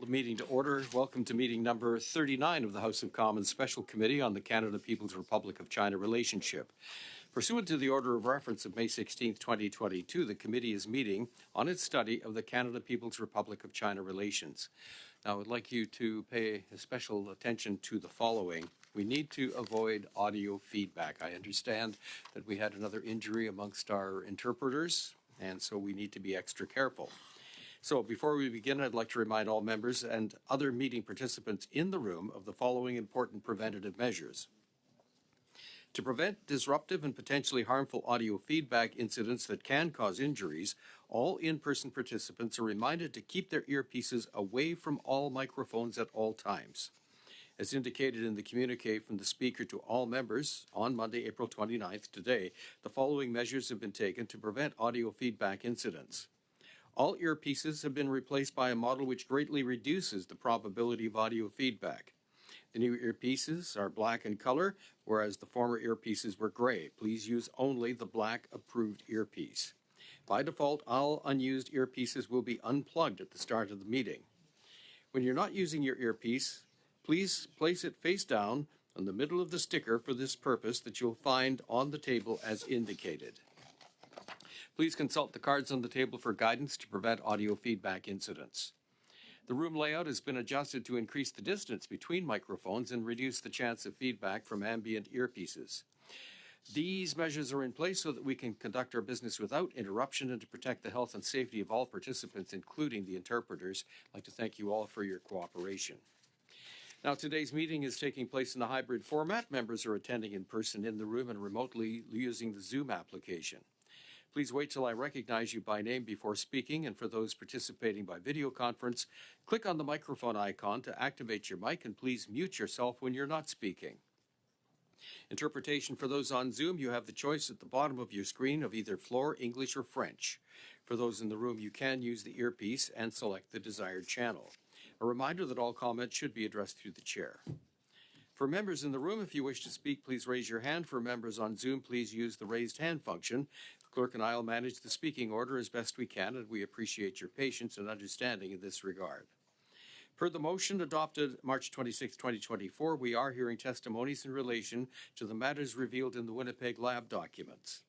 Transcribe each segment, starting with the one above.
Meeting to order. Welcome to meeting number 39 of the House of Commons Special Committee on the Canada People's Republic of China relationship. Pursuant to the order of reference of May 16, 2022, the committee is meeting on its study of the Canada People's Republic of China relations. Now, I would like you to pay special attention to the following. We need to avoid audio feedback. I understand that we had another injury amongst our interpreters, and so we need to be extra careful. So before we begin, I'd like to remind all members and other meeting participants in the room of the following important preventative measures. To prevent disruptive and potentially harmful audio feedback incidents that can cause injuries, all in-person participants are reminded to keep their earpieces away from all microphones at all times. As indicated in the communique from the Speaker to all members on Monday, April 29th, today, the following measures have been taken to prevent audio feedback incidents. All earpieces have been replaced by a model which greatly reduces the probability of audio feedback. The new earpieces are black in color, whereas the former earpieces were gray. Please use only the black approved earpiece. By default, all unused earpieces will be unplugged at the start of the meeting. When you're not using your earpiece, please place it face down on the middle of the sticker for this purpose that you'll find on the table as indicated. Please consult the cards on the table for guidance to prevent audio feedback incidents. The room layout has been adjusted to increase the distance between microphones and reduce the chance of feedback from ambient earpieces. These measures are in place so that we can conduct our business without interruption and to protect the health and safety of all participants, including the interpreters. I'd like to thank you all for your cooperation. Now, today's meeting is taking place in a hybrid format. Members are attending in person in the room and remotely using the Zoom application. Please wait till I recognize you by name before speaking, and for those participating by video conference, click on the microphone icon to activate your mic, and please mute yourself when you're not speaking. Interpretation for those on Zoom, you have the choice at the bottom of your screen of either Floor, English, or French. For those in the room, you can use the earpiece and select the desired channel. A reminder that all comments should be addressed through the chair. For members in the room, if you wish to speak, please raise your hand. For members on Zoom, please use the raised hand function. The clerk and I will manage the speaking order as best we can, and we appreciate your patience and understanding in this regard. Per the motion adopted March 26, 2024, we are hearing testimonies in relation to the matters revealed in the Winnipeg lab documents.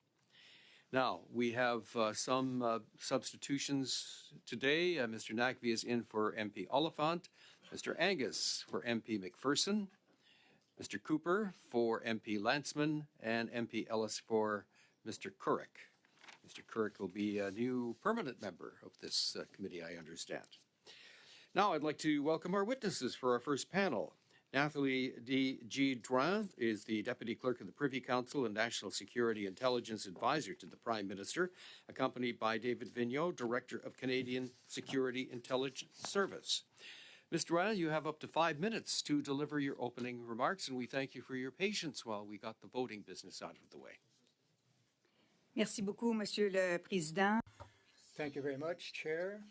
Now, we have some substitutions today. Mr. Nakvi is in for MP Oliphant, Mr. Angus for MP McPherson, Mr. Cooper for MP Lantzman, and MP Ellis for Mr. Couric. Mr. Couric will be a new permanent member of this committee, I understand. Now I'd like to welcome our witnesses for our first panel. Nathalie D. G. Drouin is the Deputy Clerk of the Privy Council and National Security Intelligence Advisor to the Prime Minister, accompanied by David Vigneault, Director of Canadian Security Intelligence Service. Ms. Drouin, you have up to 5 minutes to deliver your opening remarks, and we thank you for your patience while we got the voting business out of the way. Merci beaucoup, Monsieur le Président. Thank you very much, Chair.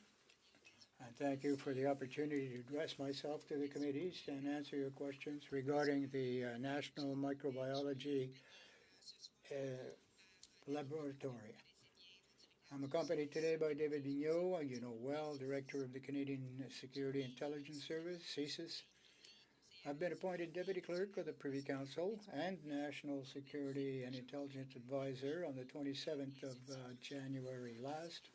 And thank you for the opportunity to address myself to the committees and answer your questions regarding the National Microbiology Laboratory. I'm accompanied today by David Vigneault, you know well, Director of the Canadian Security Intelligence Service, CSIS. I've been appointed Deputy Clerk of the Privy Council and National Security and Intelligence Advisor on the 27th of January last.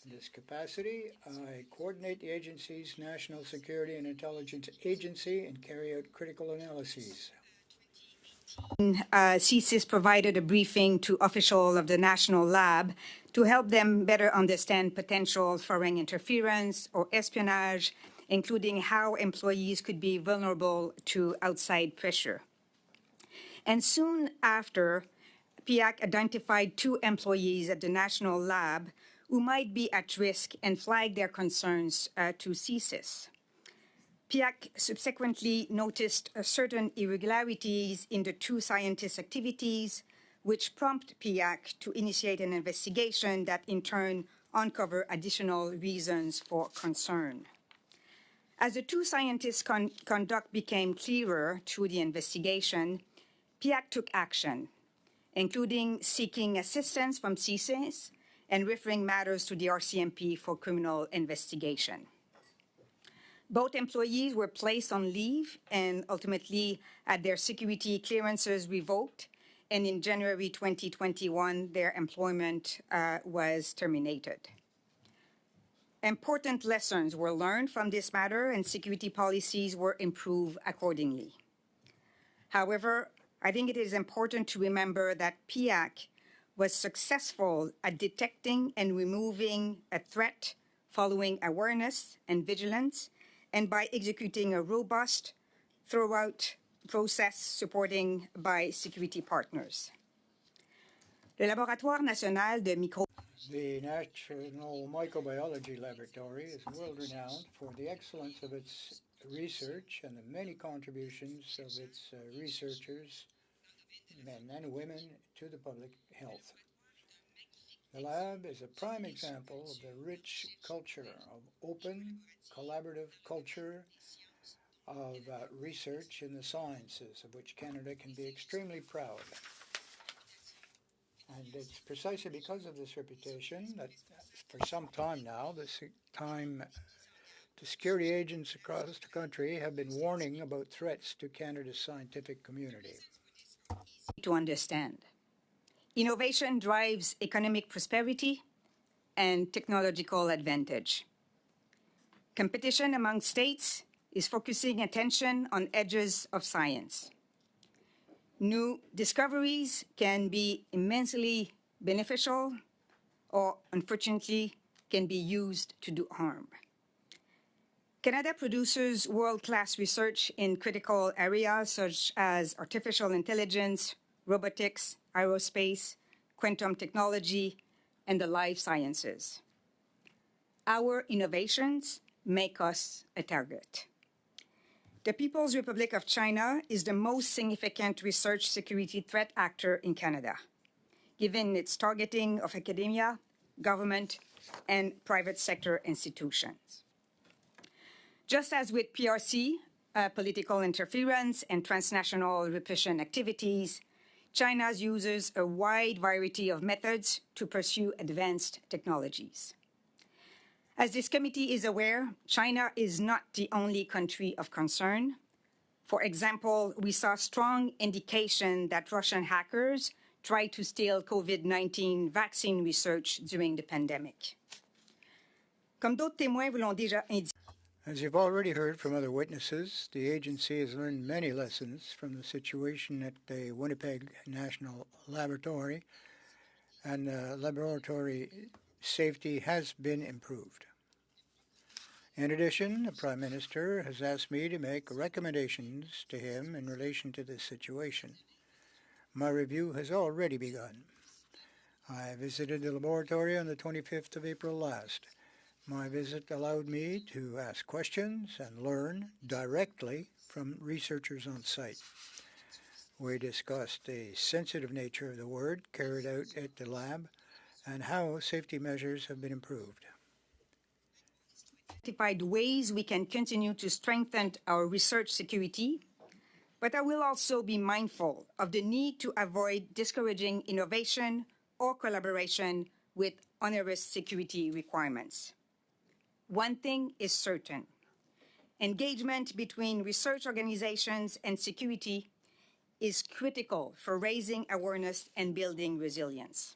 In this capacity, I coordinate the agency's National Security and Intelligence Agency and carry out critical analyses. CSIS provided a briefing to officials of the National Lab to help them better understand potential foreign interference or espionage, including how employees could be vulnerable to outside pressure. And soon after, PIAC identified 2 employees at the National Lab who might be at risk and flagged their concerns to CSIS. PIAC subsequently noticed certain irregularities in the 2 scientists' activities, which prompted PIAC to initiate an investigation that in turn uncovered additional reasons for concern. As the 2 scientists' conduct became clearer through the investigation, PIAC took action, including seeking assistance from CSIS and referring matters to the RCMP for criminal investigation. Both employees were placed on leave and ultimately had their security clearances revoked. And in January 2021, their employment was terminated. Important lessons were learned from this matter, and security policies were improved accordingly. However, I think it is important to remember that PIAC was successful at detecting and removing a threat following awareness and vigilance, and by executing a robust, thorough process supporting by security partners. Le Laboratoire National de Micro The National Microbiology Laboratory is world-renowned for the excellence of its research and the many contributions of its researchers, men and women, to the public health. The lab is a prime example of the rich culture of open, collaborative culture of research in the sciences, of which Canada can be extremely proud. And it's precisely because of this reputation that for some time now, the security agents across the country have been warning about threats to Canada's scientific community. to understand. Innovation drives economic prosperity and technological advantage. Competition among states is focusing attention on edges of science. New discoveries can be immensely beneficial or, unfortunately, can be used to do harm. Canada produces world-class research in critical areas such as artificial intelligence, robotics, aerospace, quantum technology, and the life sciences. Our innovations make us a target. The People's Republic of China is the most significant research security threat actor in Canada, given its targeting of academia, government, and private sector institutions. Just as with PRC, political interference and transnational repression activities, China uses a wide variety of methods to pursue advanced technologies. As this committee is aware, China is not the only country of concern. For example, we saw strong indication that Russian hackers tried to steal COVID-19 vaccine research during the pandemic. Comme d'autres témoins vous l'ont déjà indiqué, As you've already heard from other witnesses, the agency has learned many lessons from the situation at the Winnipeg National Laboratory, and laboratory safety has been improved. In addition, the Prime Minister has asked me to make recommendations to him in relation to this situation. My review has already begun. I visited the laboratory on the 25th of April last. My visit allowed me to ask questions and learn directly from researchers on site. We discussed the sensitive nature of the work carried out at the lab and how safety measures have been improved. Identified ways we can continue to strengthen our research security, but I will also be mindful of the need to avoid discouraging innovation or collaboration with onerous security requirements. One thing is certain: engagement between research organizations and security is critical for raising awareness and building resilience.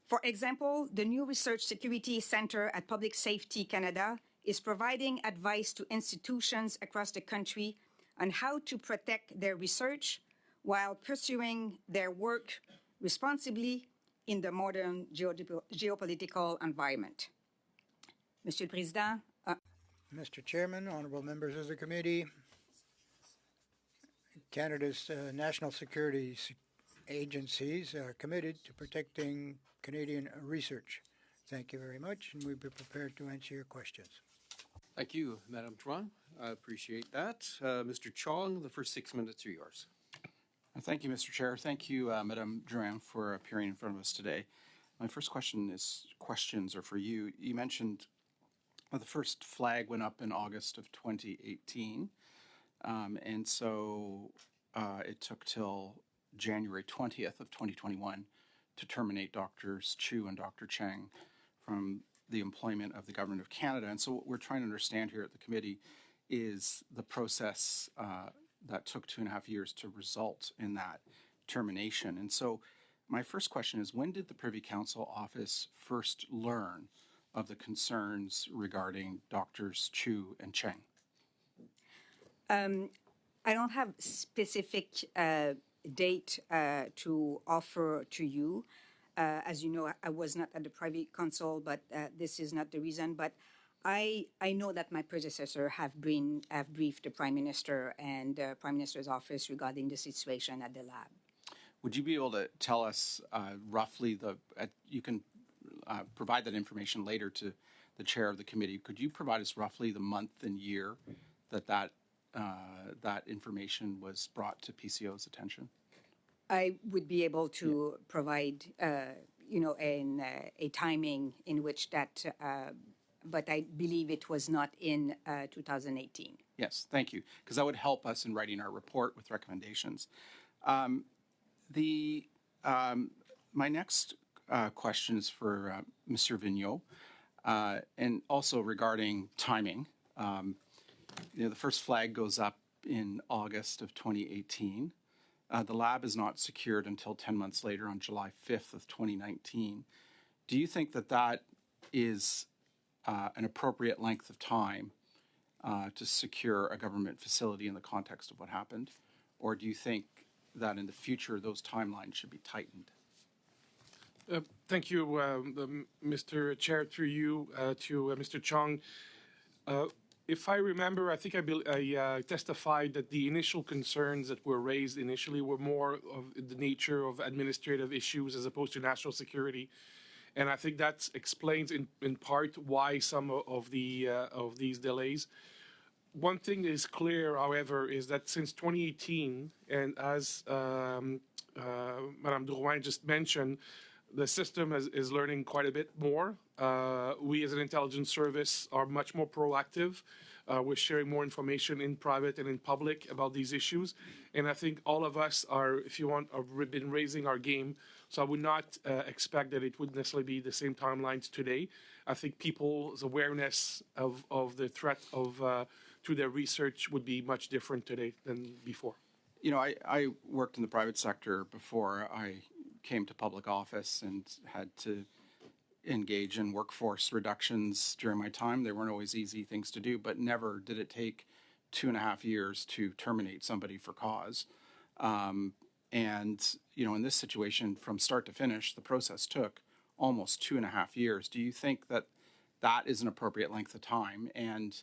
For example, the new Research Security Center at Public Safety Canada is providing advice to institutions across the country on how to protect their research while pursuing their work responsibly in the modern geopolitical environment. Monsieur le Président, Mr. Chairman, honorable members of the committee, Canada's national security agencies are committed to protecting Canadian research. Thank you very much, and we'll be prepared to answer your questions. Thank you, Madam Chuang. I appreciate that. Mr. Chong, the first 6 minutes are yours. Thank you, Mr. Chair. Thank you, Madam Durand, for appearing in front of us today. My first questions are for you. You mentioned the first flag went up in August of 2018, and so it took till January 20th of 2021 to terminate Drs. Chu and Dr. Chang from the employment of the Government of Canada. And so what we're trying to understand here at the committee is the process that took 2.5 years to result in that termination. And so my first question is, when did the Privy Council office first learn of the concerns regarding Doctors Chu and Cheng? I don't have specific date to offer to you. As you know, I was not at the Privy Council, but this is not the reason. But I know that my predecessor have briefed the Prime Minister and the Prime Minister's office regarding the situation at the lab. Would you be able to tell us roughly you can provide that information later to the chair of the committee. Could you provide us roughly the month and year that information was brought to PCO's attention? I would be able to provide, a timing in which that, but I believe it was not in 2018. Yes, thank you, because that would help us in writing our report with recommendations. My next question is for Mr. Vigneault, and also regarding timing. The first flag goes up in August of 2018. The lab is not secured until 10 months later on July 5th of 2019. Do you think that is an appropriate length of time to secure a government facility in the context of what happened? Or do you think that in the future those timelines should be tightened? Thank you, Mr. Chair, through you to Mr. Chong. If I remember, I think I testified that the initial concerns that were raised initially were more of the nature of administrative issues as opposed to national security. And I think that explains in part why some of these delays. One thing that is clear, however, is that since 2018, and as Madame Drouin just mentioned, the system is learning quite a bit more. We as an intelligence service are much more proactive. We're sharing more information in private and in public about these issues. And I think all of us are, if you want, have been raising our game. So I would not expect that it would necessarily be the same timelines today. I think people's awareness of the threat to their research would be much different today than before. You know, I worked in the private sector before I came to public office and had to engage in workforce reductions during my time. They weren't always easy things to do, but never did it take 2.5 years to terminate somebody for cause. And, in this situation, from start to finish, the process took almost 2.5 years. Do you think that is an appropriate length of time? And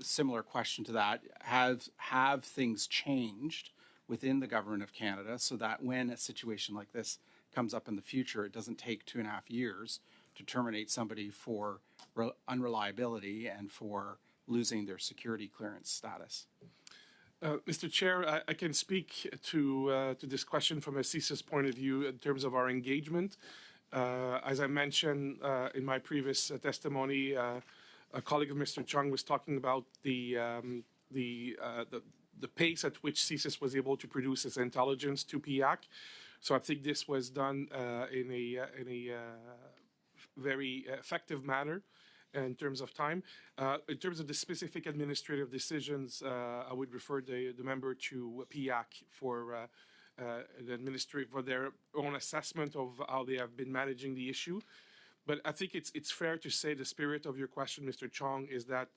similar question to that, have things changed within the Government of Canada so that when a situation like this comes up in the future, it doesn't take 2.5 years to terminate somebody for unreliability and for losing their security clearance status? Mr. Chair, I can speak to this question from a CSIS point of view in terms of our engagement. As I mentioned in my previous testimony, a colleague of Mr. Chung was talking about the pace at which CSIS was able to produce its intelligence to PIAC. So I think this was done in a very effective manner in terms of time. In terms of the specific administrative decisions, I would refer the member to PIAC for their own assessment of how they have been managing the issue. But I think it's fair to say the spirit of your question, Mr. Chong, is that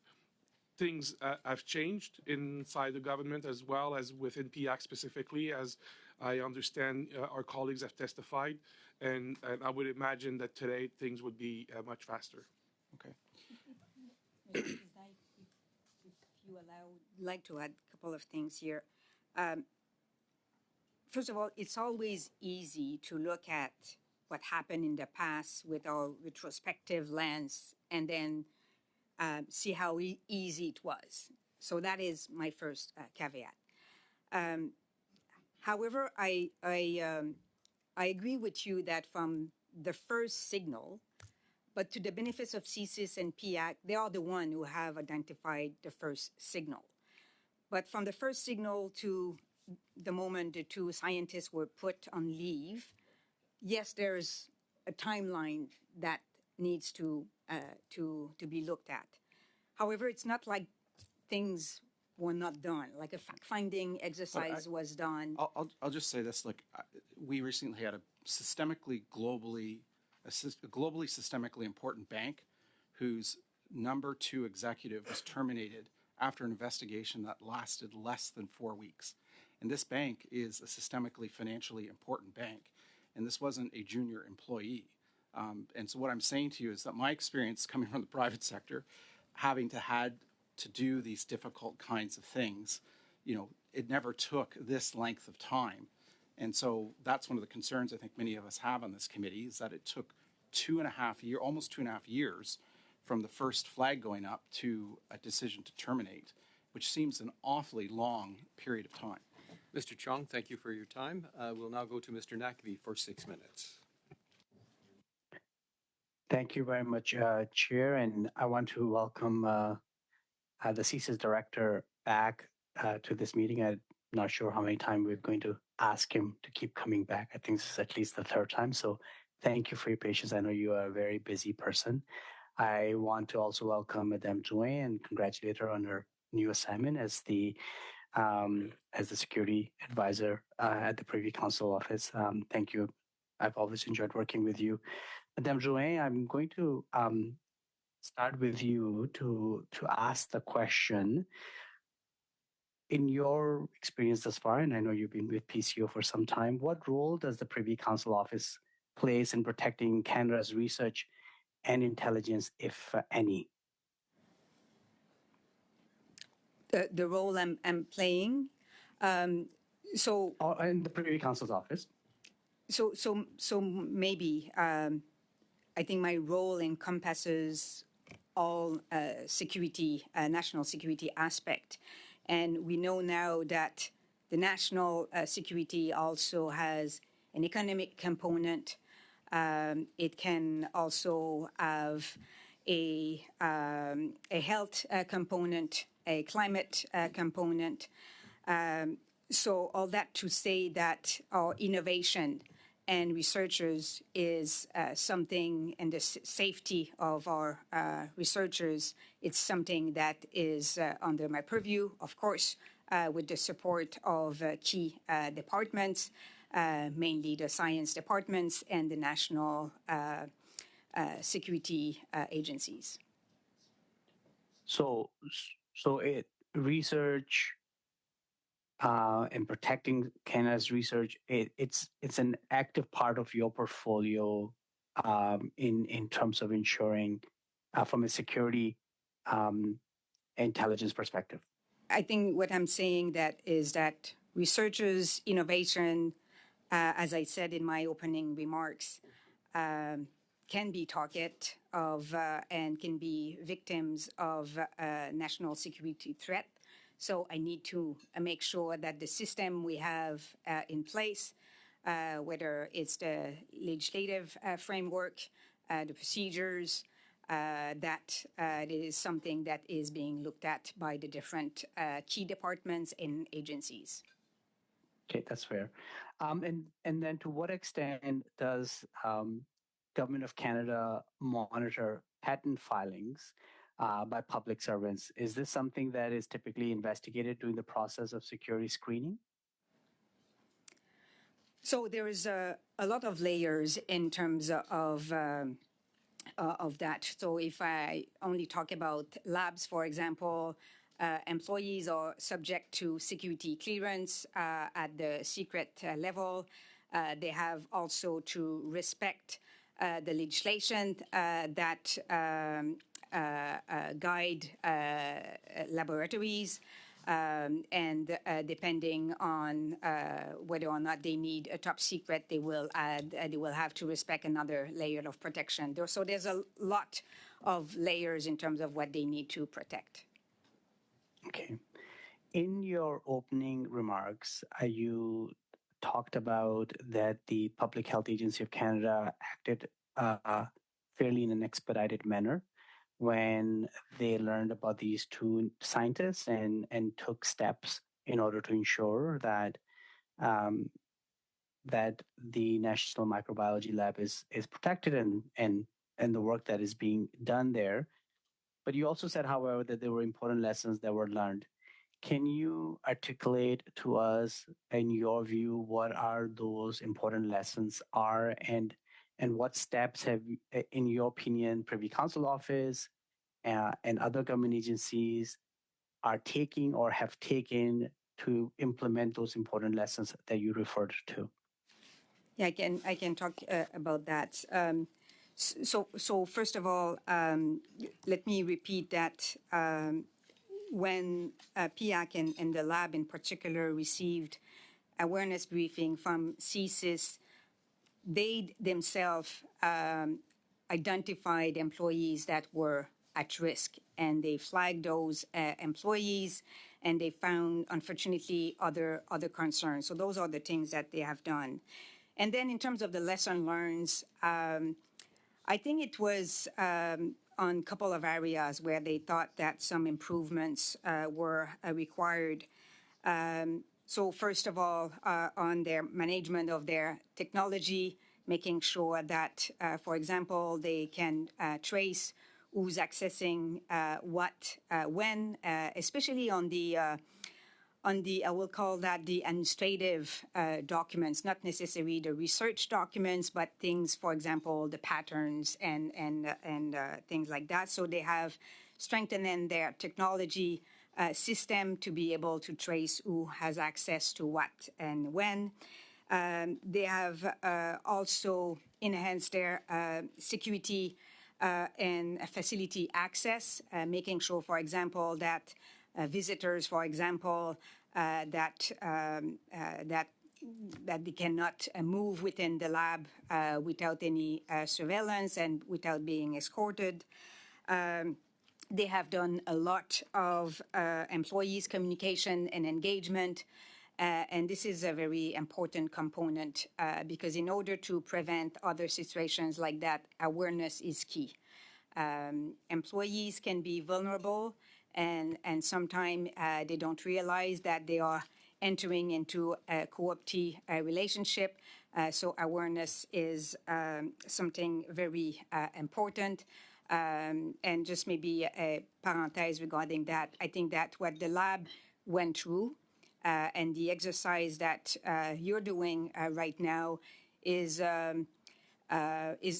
things have changed inside the government as well as within PIAC specifically, as I understand our colleagues have testified. And I would imagine that today things would be much faster. Okay. If you allow, I'd like to add a couple of things here. First of all, it's always easy to look at what happened in the past with our retrospective lens and then see how easy it was. So that is my first caveat. However, I agree with you that from the first signal, but to the benefits of CSIS and PIAC, they are the one who have identified the first signal. But from the first signal to the moment the two scientists were put on leave, yes, there's a timeline that needs to be looked at. However, it's not like things were not done, like a fact-finding exercise was done. I'll just say this: like, we recently had a globally systemically important bank, whose number 2 executive was terminated after an investigation that lasted less than 4 weeks. And this bank is a systemically financially important bank, and this wasn't a junior employee. And so what I'm saying to you is that my experience coming from the private sector, having had to do these difficult kinds of things, it never took this length of time. And so that's one of the concerns I think many of us have on this committee, is that it took almost 2.5 years from the first flag going up to a decision to terminate, which seems an awfully long period of time. Mr. Chong, thank you for your time. We'll now go to Mr. Nakabe for 6 minutes. Thank you very much, Chair, and I want to welcome the CSIS director back to this meeting. I'm not sure how many times we're going to ask him to keep coming back. I think this is at least the 3rd time. So thank you for your patience. I know you are a very busy person. I want to also welcome Madame Joanne and congratulate her on her new assignment as the security advisor at the Privy Council office. Thank you. I've always enjoyed working with you. Madame Joanne, I'm going to start with you to ask the question. In your experience thus far, and I know you've been with PCO for some time, what role does the Privy Council office plays in protecting Canada's research and intelligence, if any? The role I'm playing. So in the Privy Council's office. So maybe I think my role encompasses all security, national security aspect, and we know now that the national security also has an economic component. It can also have a health component, a climate component. So all that to say that our innovation and researchers is something, and the safety of our researchers, it's something that is under my purview, of course, with the support of key departments, mainly the science departments and the national security agencies. So research and protecting Canada's research, it's an active part of your portfolio in terms of ensuring from a security intelligence perspective. I think what I'm saying is that researchers' innovation, as I said in my opening remarks, can be target of and can be victims of national security threat. So I need to make sure that the system we have in place, whether it's the legislative framework, the procedures, that it is something that is being looked at by the different key departments and agencies. Okay, that's fair. And then to what extent does Government of Canada monitor patent filings by public servants? Is this something that is typically investigated during the process of security screening? So there is a lot of layers in terms of that. So if I only talk about labs, for example, employees are subject to security clearance at the secret level. They have also to respect the legislation that guide laboratories, and depending on whether or not they need a top secret, they will have to respect another layer of protection. So there's a lot of layers in terms of what they need to protect. Okay. In your opening remarks, you talked about that the Public Health Agency of Canada acted fairly in an expedited manner when they learned about these 2 scientists and took steps in order to ensure that that the National Microbiology Lab is protected and and the work that is being done there. But you also said, however, that there were important lessons that were learned. Can you articulate to us, in your view, what are those important lessons are, and what steps have, in your opinion, Privy Council Office and other government agencies are taking or have taken to implement those important lessons that you referred to? Yeah, I can talk about that. So first of all, let me repeat that when PIAC and the lab in particular received awareness briefing from CSIS, they themselves identified employees that were at risk, and they flagged those employees, and they found, unfortunately, other concerns. So those are the things that they have done. And then in terms of the lesson learned, I think it was on a couple of areas where they thought that some improvements were required. So first of all, on their management of their technology, making sure that, for example, they can trace who's accessing what, when, especially on the I will call that the administrative documents, not necessarily the research documents, but things, for example, the patterns and things like that. So they have strengthened in their technology system to be able to trace who has access to what and when. They have also enhanced their security and facility access, making sure, for example, that visitors, for example, that they cannot move within the lab without any surveillance and without being escorted. They have done a lot of employees' communication and engagement, and this is a very important component because in order to prevent other situations like that, awareness is key. Employees can be vulnerable, and sometimes they don't realize that they are entering into a co-optee relationship. So awareness is something very important. And just maybe a parenthèse regarding that, I think that what the lab went through and the exercise that you're doing right now is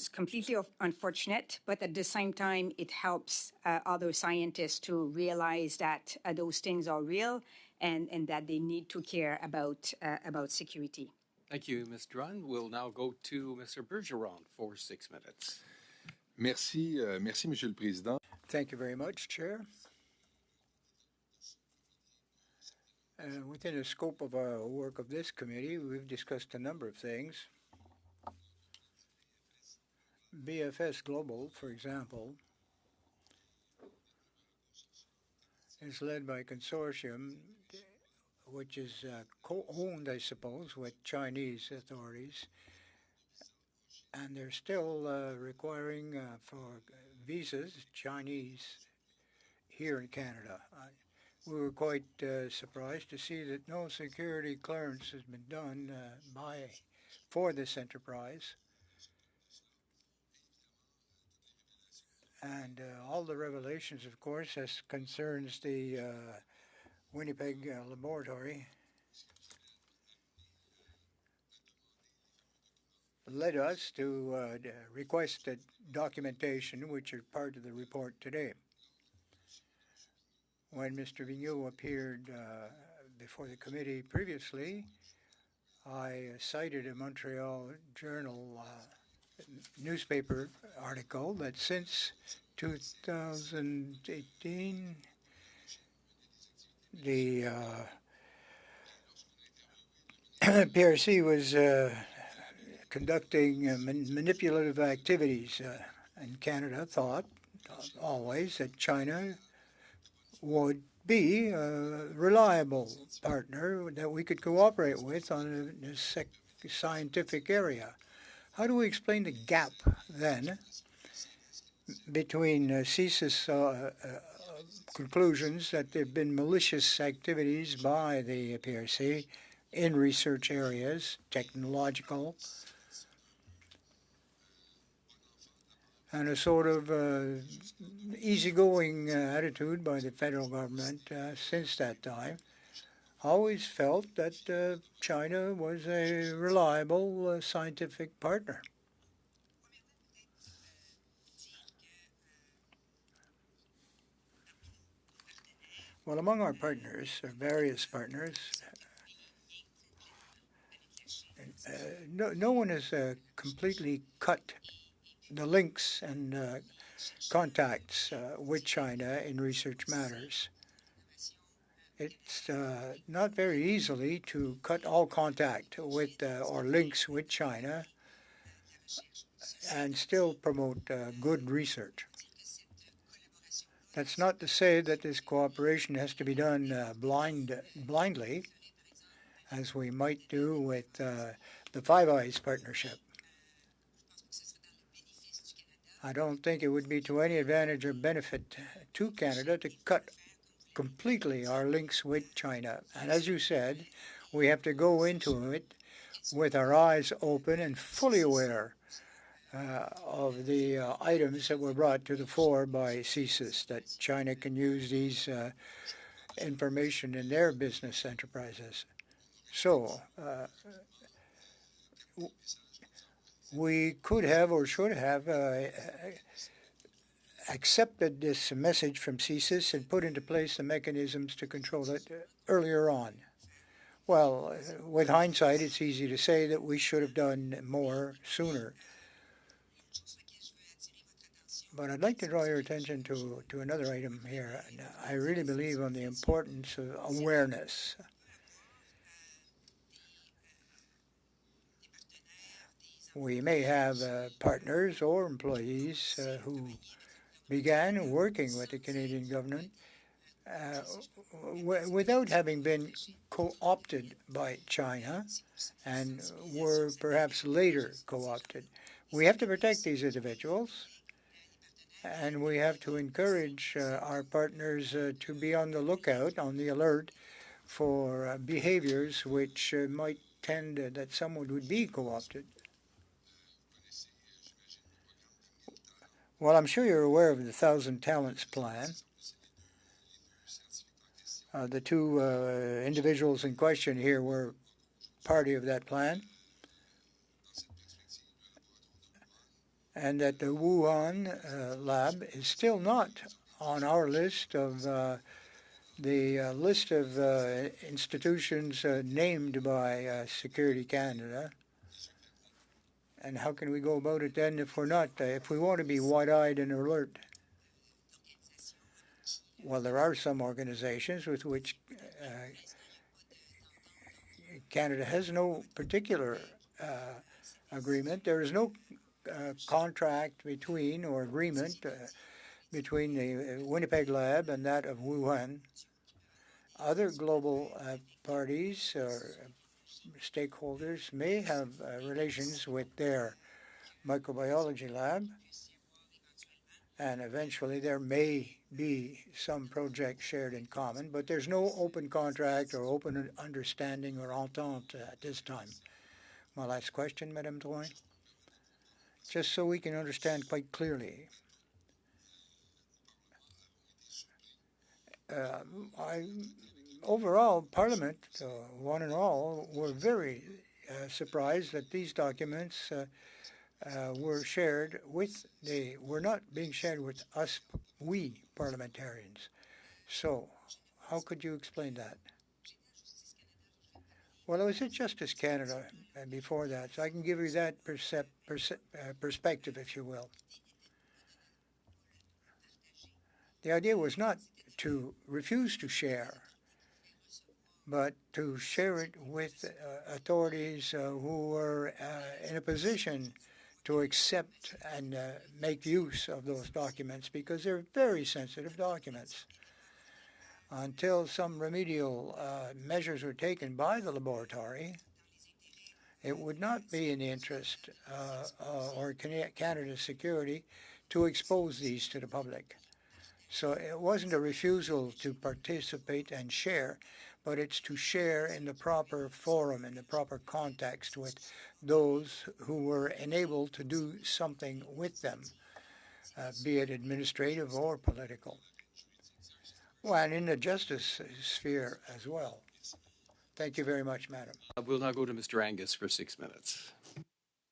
completely unfortunate, but at the same time, it helps other scientists to realize that those things are real and that they need to care about security. Thank you, Ms. Duran. We'll now go to Mr. Bergeron for 6 minutes. Merci, merci, Monsieur le Président. Thank you very much, Chair. Within the scope of our work of this committee, we've discussed a number of things. BFS Global, for example, is led by a consortium which is co-owned, I suppose, with Chinese authorities, and they're still requiring for visas, Chinese, here in Canada. We were quite surprised to see that no security clearance has been done for this enterprise. And all the revelations, of course, as concerns the Winnipeg laboratory, led us to request a documentation, which are part of the report today. When Mr. Vigneault appeared before the committee previously, I cited a Montreal Journal newspaper article that since 2018, the PRC was conducting manipulative activities in Canada, thought always that China would be a reliable partner that we could cooperate with on a scientific area. How do we explain the gap then between CSIS conclusions that there have been malicious activities by the PRC in research areas, technological, and a sort of easygoing attitude by the federal government since that time. Always felt that China was a reliable scientific partner. Well, among our partners, or various partners, no one has completely cut the links and contacts with China in research matters. It's not very easily to cut all contact with or links with China and still promote good research. That's not to say that this cooperation has to be done blindly, as we might do with the Five Eyes partnership. I don't think it would be to any advantage or benefit to Canada to cut completely our links with China. And as you said, we have to go into it with our eyes open and fully aware of the items that were brought to the fore by CSIS, that China can use these information in their business enterprises. So we could have or should have accepted this message from CSIS and put into place the mechanisms to control it earlier on. Well, with hindsight, it's easy to say that we should have done more sooner. But I'd like to draw your attention to another item here. I really believe on the importance of awareness. We may have partners or employees who began working with the Canadian government without having been co-opted by China and were perhaps later co-opted. We have to protect these individuals, and we have to encourage our partners to be on the lookout, on the alert for behaviors which might tend that someone would be co-opted. Well, I'm sure you're aware of the 1,000 Talents Plan. The two individuals in question here were party of that plan. And that the Wuhan lab is still not on our list of the list of institutions named by Security Canada. And how can we go about it then if we're not, if we want to be wide-eyed and alert? Well, there are some organizations with which Canada has no particular agreement. There is no contract between or agreement between the Winnipeg lab and that of Wuhan. Other global parties or stakeholders may have relations with their microbiology lab, and eventually there may be some projects shared in common, but there's no open contract or open understanding or entente at this time. My last question, Madame Drouin, just so we can understand quite clearly. Overall, Parliament, one and all, were very surprised that these documents were shared with were not being shared with us, we parliamentarians. So, how could you explain that? Well, I was at Justice Canada before that, so I can give you that perspective, if you will. The idea was not to refuse to share, but to share it with authorities who were in a position to accept and make use of those documents, because they're very sensitive documents. Until some remedial measures were taken by the laboratory, it would not be in the interest or Canada's security to expose these to the public. So it wasn't a refusal to participate and share, but it's to share in the proper forum, in the proper context with those who were enabled to do something with them. be it administrative or political. Well, and in the justice sphere as well. Thank you very much, Madam. We'll now go to Mr. Angus for 6 minutes.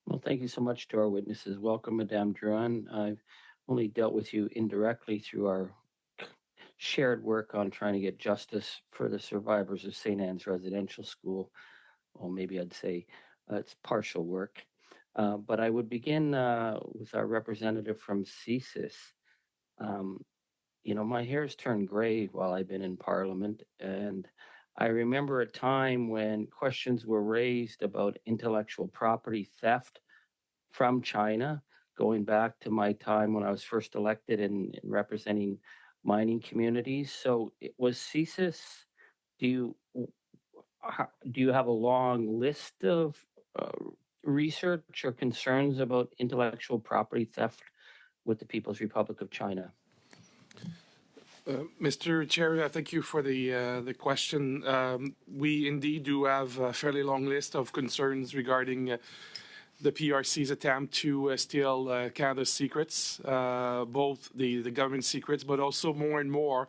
Well, thank you so much to our witnesses. Welcome, Madame Drouin. I've only dealt with you indirectly through our shared work on trying to get justice for the survivors of St. Anne's Residential School. Well, maybe I'd say it's partial work. But I would begin with our representative from CSIS. You know, my hair's turned gray while I've been in Parliament, and I remember a time when questions were raised about intellectual property theft from China, going back to my time when I was first elected and representing mining communities. So it was CSIS. Do you have a long list of research or concerns about intellectual property theft with the People's Republic of China? Mr. Chair, thank you for the question. We indeed do have a fairly long list of concerns regarding the PRC's attempt to steal Canada's secrets, both the government secrets, but also more and more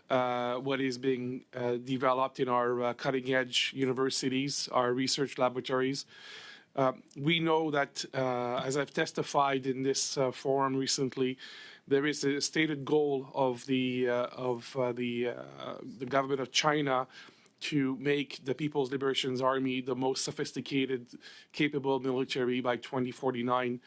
what is being developed in our cutting-edge universities, our research laboratories. We know that, as I've testified in this forum recently, there is a stated goal of the government of China to make the People's Liberation Army the most sophisticated, capable military by 2049.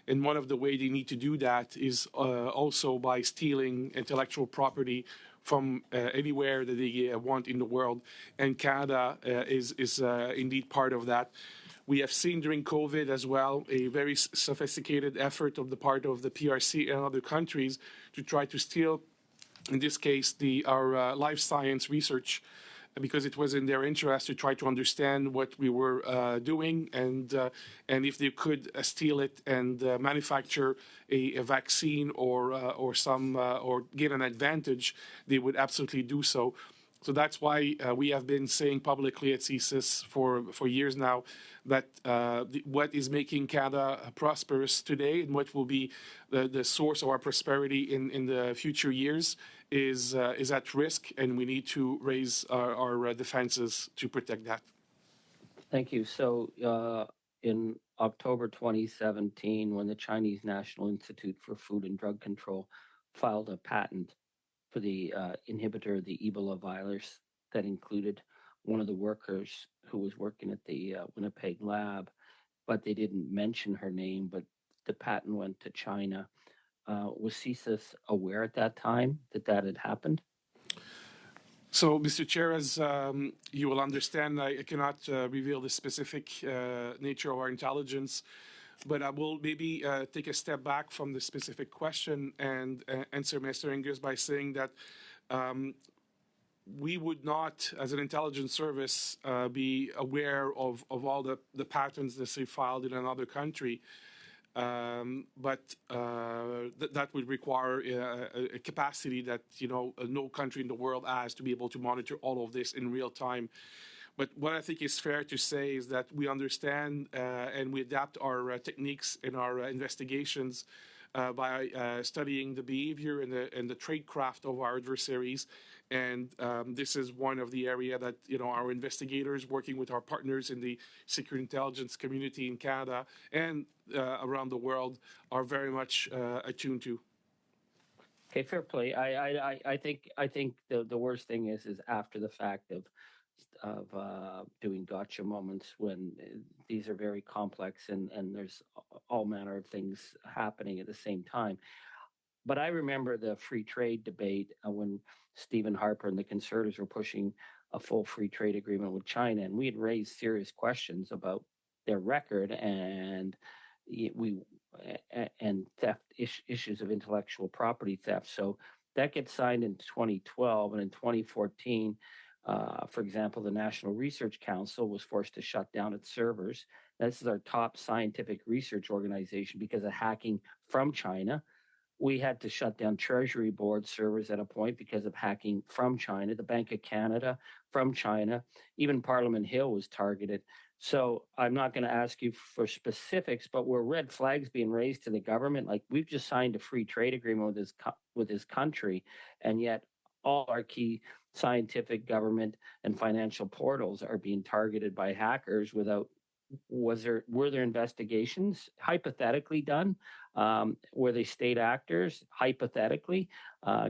And one of the ways they need to do that is also by stealing intellectual property from anywhere that they want in the world. And Canada is indeed part of that. We have seen during COVID as well a very sophisticated effort of the part of the PRC and other countries to try to steal, in this case, our life science research, because it was in their interest to try to understand what we were doing, and if they could steal it and manufacture a vaccine or gain an advantage, they would absolutely do so. So that's why we have been saying publicly at CSIS for years now that what is making Canada prosperous today and what will be the source of our prosperity in the future years is at risk, and we need to raise our defenses to protect that. Thank you. So in October 2017, when the Chinese National Institute for Food and Drug Control filed a patent for the inhibitor of the Ebola virus that included one of the workers who was working at the Winnipeg lab, but they didn't mention her name, but the patent went to China. Was CSIS aware at that time that had happened? So, Mr. Chair, as you will understand, I cannot reveal the specific nature of our intelligence, but I will maybe take a step back from the specific question and answer Mr. Angus by saying that we would not, as an intelligence service, be aware of all the patents that they filed in another country. But that would require a capacity that no country in the world has to be able to monitor all of this in real time. But what I think is fair to say is that we understand and we adapt our techniques in our investigations by studying the behavior and the tradecraft of our adversaries. And this is one of the area that our investigators, working with our partners in the security intelligence community in Canada and around the world, are very much attuned to. Okay, fair play. I think the worst thing is after the fact of doing gotcha moments when these are very complex and there's all manner of things happening at the same time. But I remember the free trade debate when Stephen Harper and the Conservatives were pushing a full free trade agreement with China, and we had raised serious questions about their record and theft issues of intellectual property theft. So that gets signed in 2012, and in 2014, for example, the National Research Council was forced to shut down its servers. This is our top scientific research organization because of hacking from China. We had to shut down Treasury Board servers at a point because of hacking from China, the Bank of Canada from China. Even Parliament Hill was targeted So I'm not going to ask you for specifics, but were red flags being raised to the government? Like, we've just signed a free trade agreement with this country, and yet all our key scientific, government, and financial portals are being targeted by hackers without. Were there investigations hypothetically done? Were they state actors hypothetically?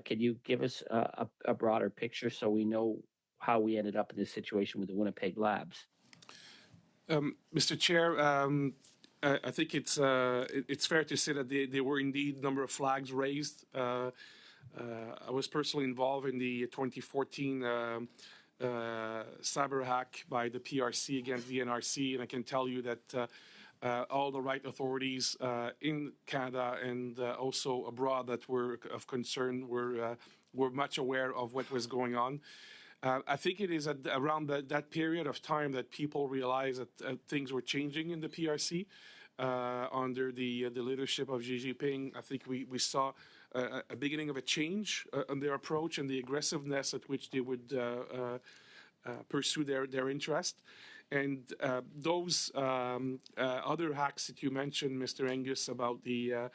Could you give us a broader picture so we know how we ended up in this situation with the Winnipeg labs? Mr. Chair, I think it's fair to say that there were indeed a number of flags raised. I was personally involved in the 2014 cyber hack by the PRC against the NRC, and I can tell you that all the right authorities in Canada and also abroad that were of concern were much aware of what was going on. I think it is around that period of time that people realized that things were changing in the PRC under the leadership of Xi Jinping. I think we saw a beginning of a change in their approach and the aggressiveness at which they would pursue their interest. And those other hacks that you mentioned, Mr. Angus, about the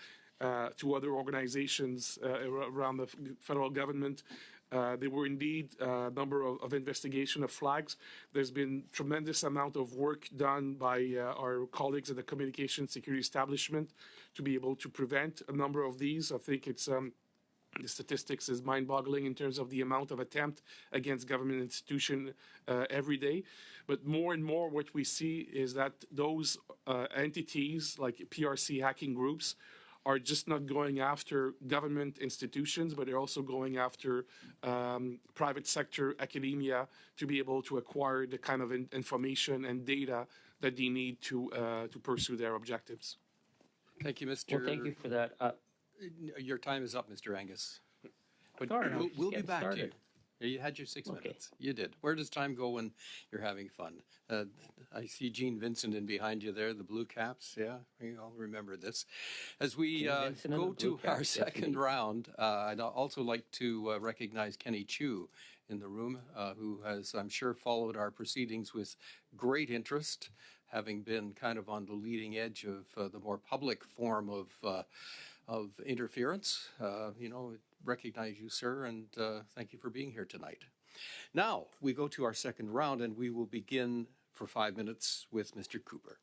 two other organizations around the federal government, there were indeed a number of investigation of flags. There's been tremendous amount of work done by our colleagues at the Communication Security Establishment to be able to prevent a number of these. I think it's the statistics is mind-boggling in terms of the amount of attempt against government institution every day. But more and more what we see is that those entities like PRC hacking groups are just not going after government institutions, but they're also going after private sector academia to be able to acquire the kind of information and data that they need to pursue their objectives. Thank you, Mr. Well, thank you for that. Your time is up, Mr. Angus. But Sorry, we'll be back started. to you. You had your 6 Okay. minutes. You did. Where does time go when you're having fun? I see Gene Vincent in behind you there, the blue caps. Yeah, we all remember this. As we Gene Vincent and go the blue to our caps, second indeed. round, I'd also like to recognize Kenny Chu in the room, who has, I'm sure, followed our proceedings with great interest, having been kind of on the leading edge of the more public form of interference. Recognize you, sir, and thank you for being here tonight. Now, we go to our second round, and we will begin for 5 minutes with Mr. Cooper.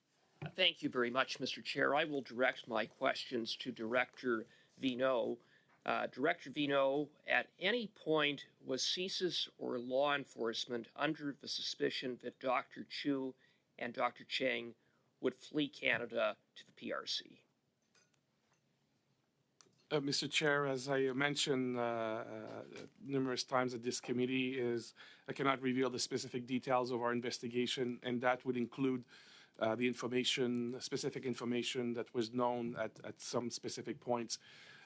Thank you very much, Mr. Chair. I will direct my questions to Director Vineau. Director Vineau, at any point was CSIS or law enforcement under the suspicion that Dr. Chu and Dr. Cheng would flee Canada to the PRC? Mr. Chair, as I mentioned numerous times at this committee, I cannot reveal the specific details of our investigation, and that would include the specific information that was known at some specific points.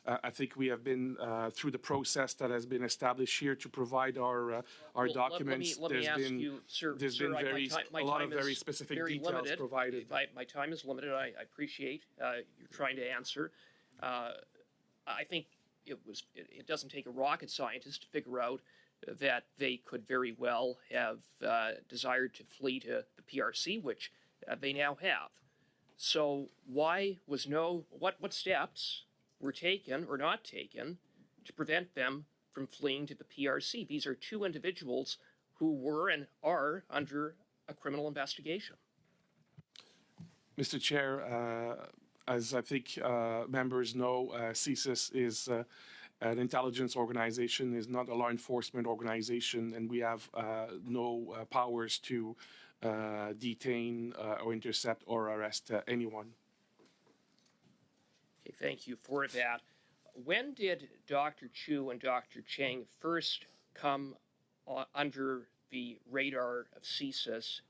I think we have been through the process that has been established here to provide our documents. Let me ask you, sir. There's been a lot of very specific details limited. provided. My time is limited. I appreciate you're trying to answer. I think it doesn't take a rocket scientist to figure out that they could very well have desired to flee to the PRC, which they now have. So why was what steps were taken or not taken to prevent them from fleeing to the PRC? These are two individuals who were and are under a criminal investigation. Mr. Chair, as I think members know, CSIS is an intelligence organization, is not a law enforcement organization, and we have no powers to detain or intercept or arrest anyone. Okay, thank you for that. When did Dr. Chu and Dr. Cheng first come under the radar of CSIS,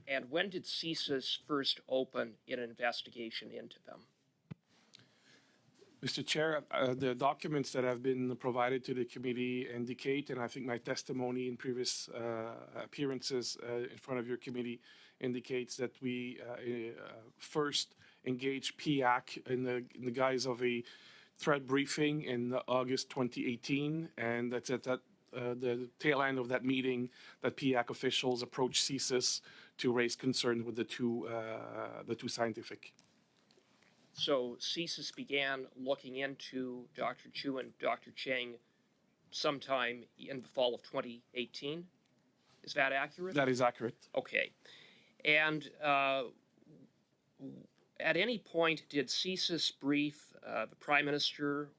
and when did CSIS first open an investigation into them? Mr. Chair, the documents that have been provided to the committee indicate, and I think my testimony in previous appearances in front of your committee indicates that we first engaged PIAC in the guise of a threat briefing in August 2018, and that's at the tail end of that meeting that PIAC officials approached CSIS to raise concern with the two scientific. So CSIS began looking into Dr. Chu and Dr. Cheng sometime in the fall of 2018. Is that accurate? That is accurate. Okay. And at any point, did CSIS brief the Prime Minister,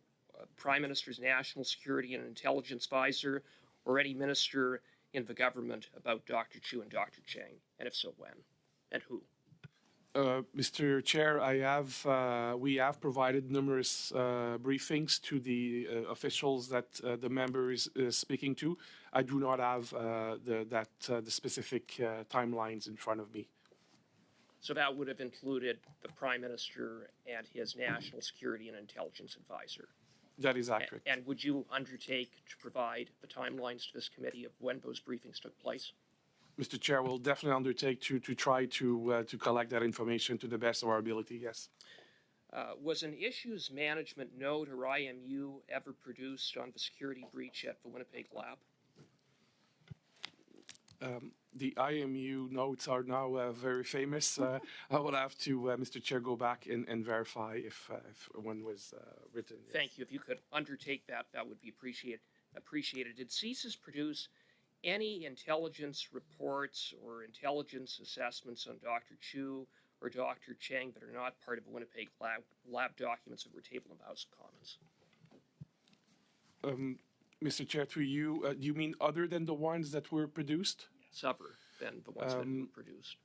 Prime Minister's National Security and Intelligence Advisor, or any minister in the government about Dr. Chu and Dr. Cheng? And if so, when? And who? Mr. Chair, we have provided numerous briefings to the officials that the member is speaking to. I do not have the specific timelines in front of me. So that would have included the Prime Minister and his National Security and Intelligence Advisor. That is accurate. And would you undertake to provide the timelines to this committee of when those briefings took place? Mr. Chair, we'll definitely undertake to try to collect that information to the best of our ability, yes. Was an issues management note or IMU ever produced on the security breach at the Winnipeg lab? The IMU notes are now very famous. I will have to, Mr. Chair, go back and verify if one was written. Yes. Thank you. If you could undertake that, that would be appreciated. Did CSIS produce any intelligence reports or intelligence assessments on Dr. Chu or Dr. Cheng that are not part of the Winnipeg lab documents that were tabled in the House of Commons? Mr. Chair, through you, do you mean other than the ones that were produced? Yes, other than the ones that were produced.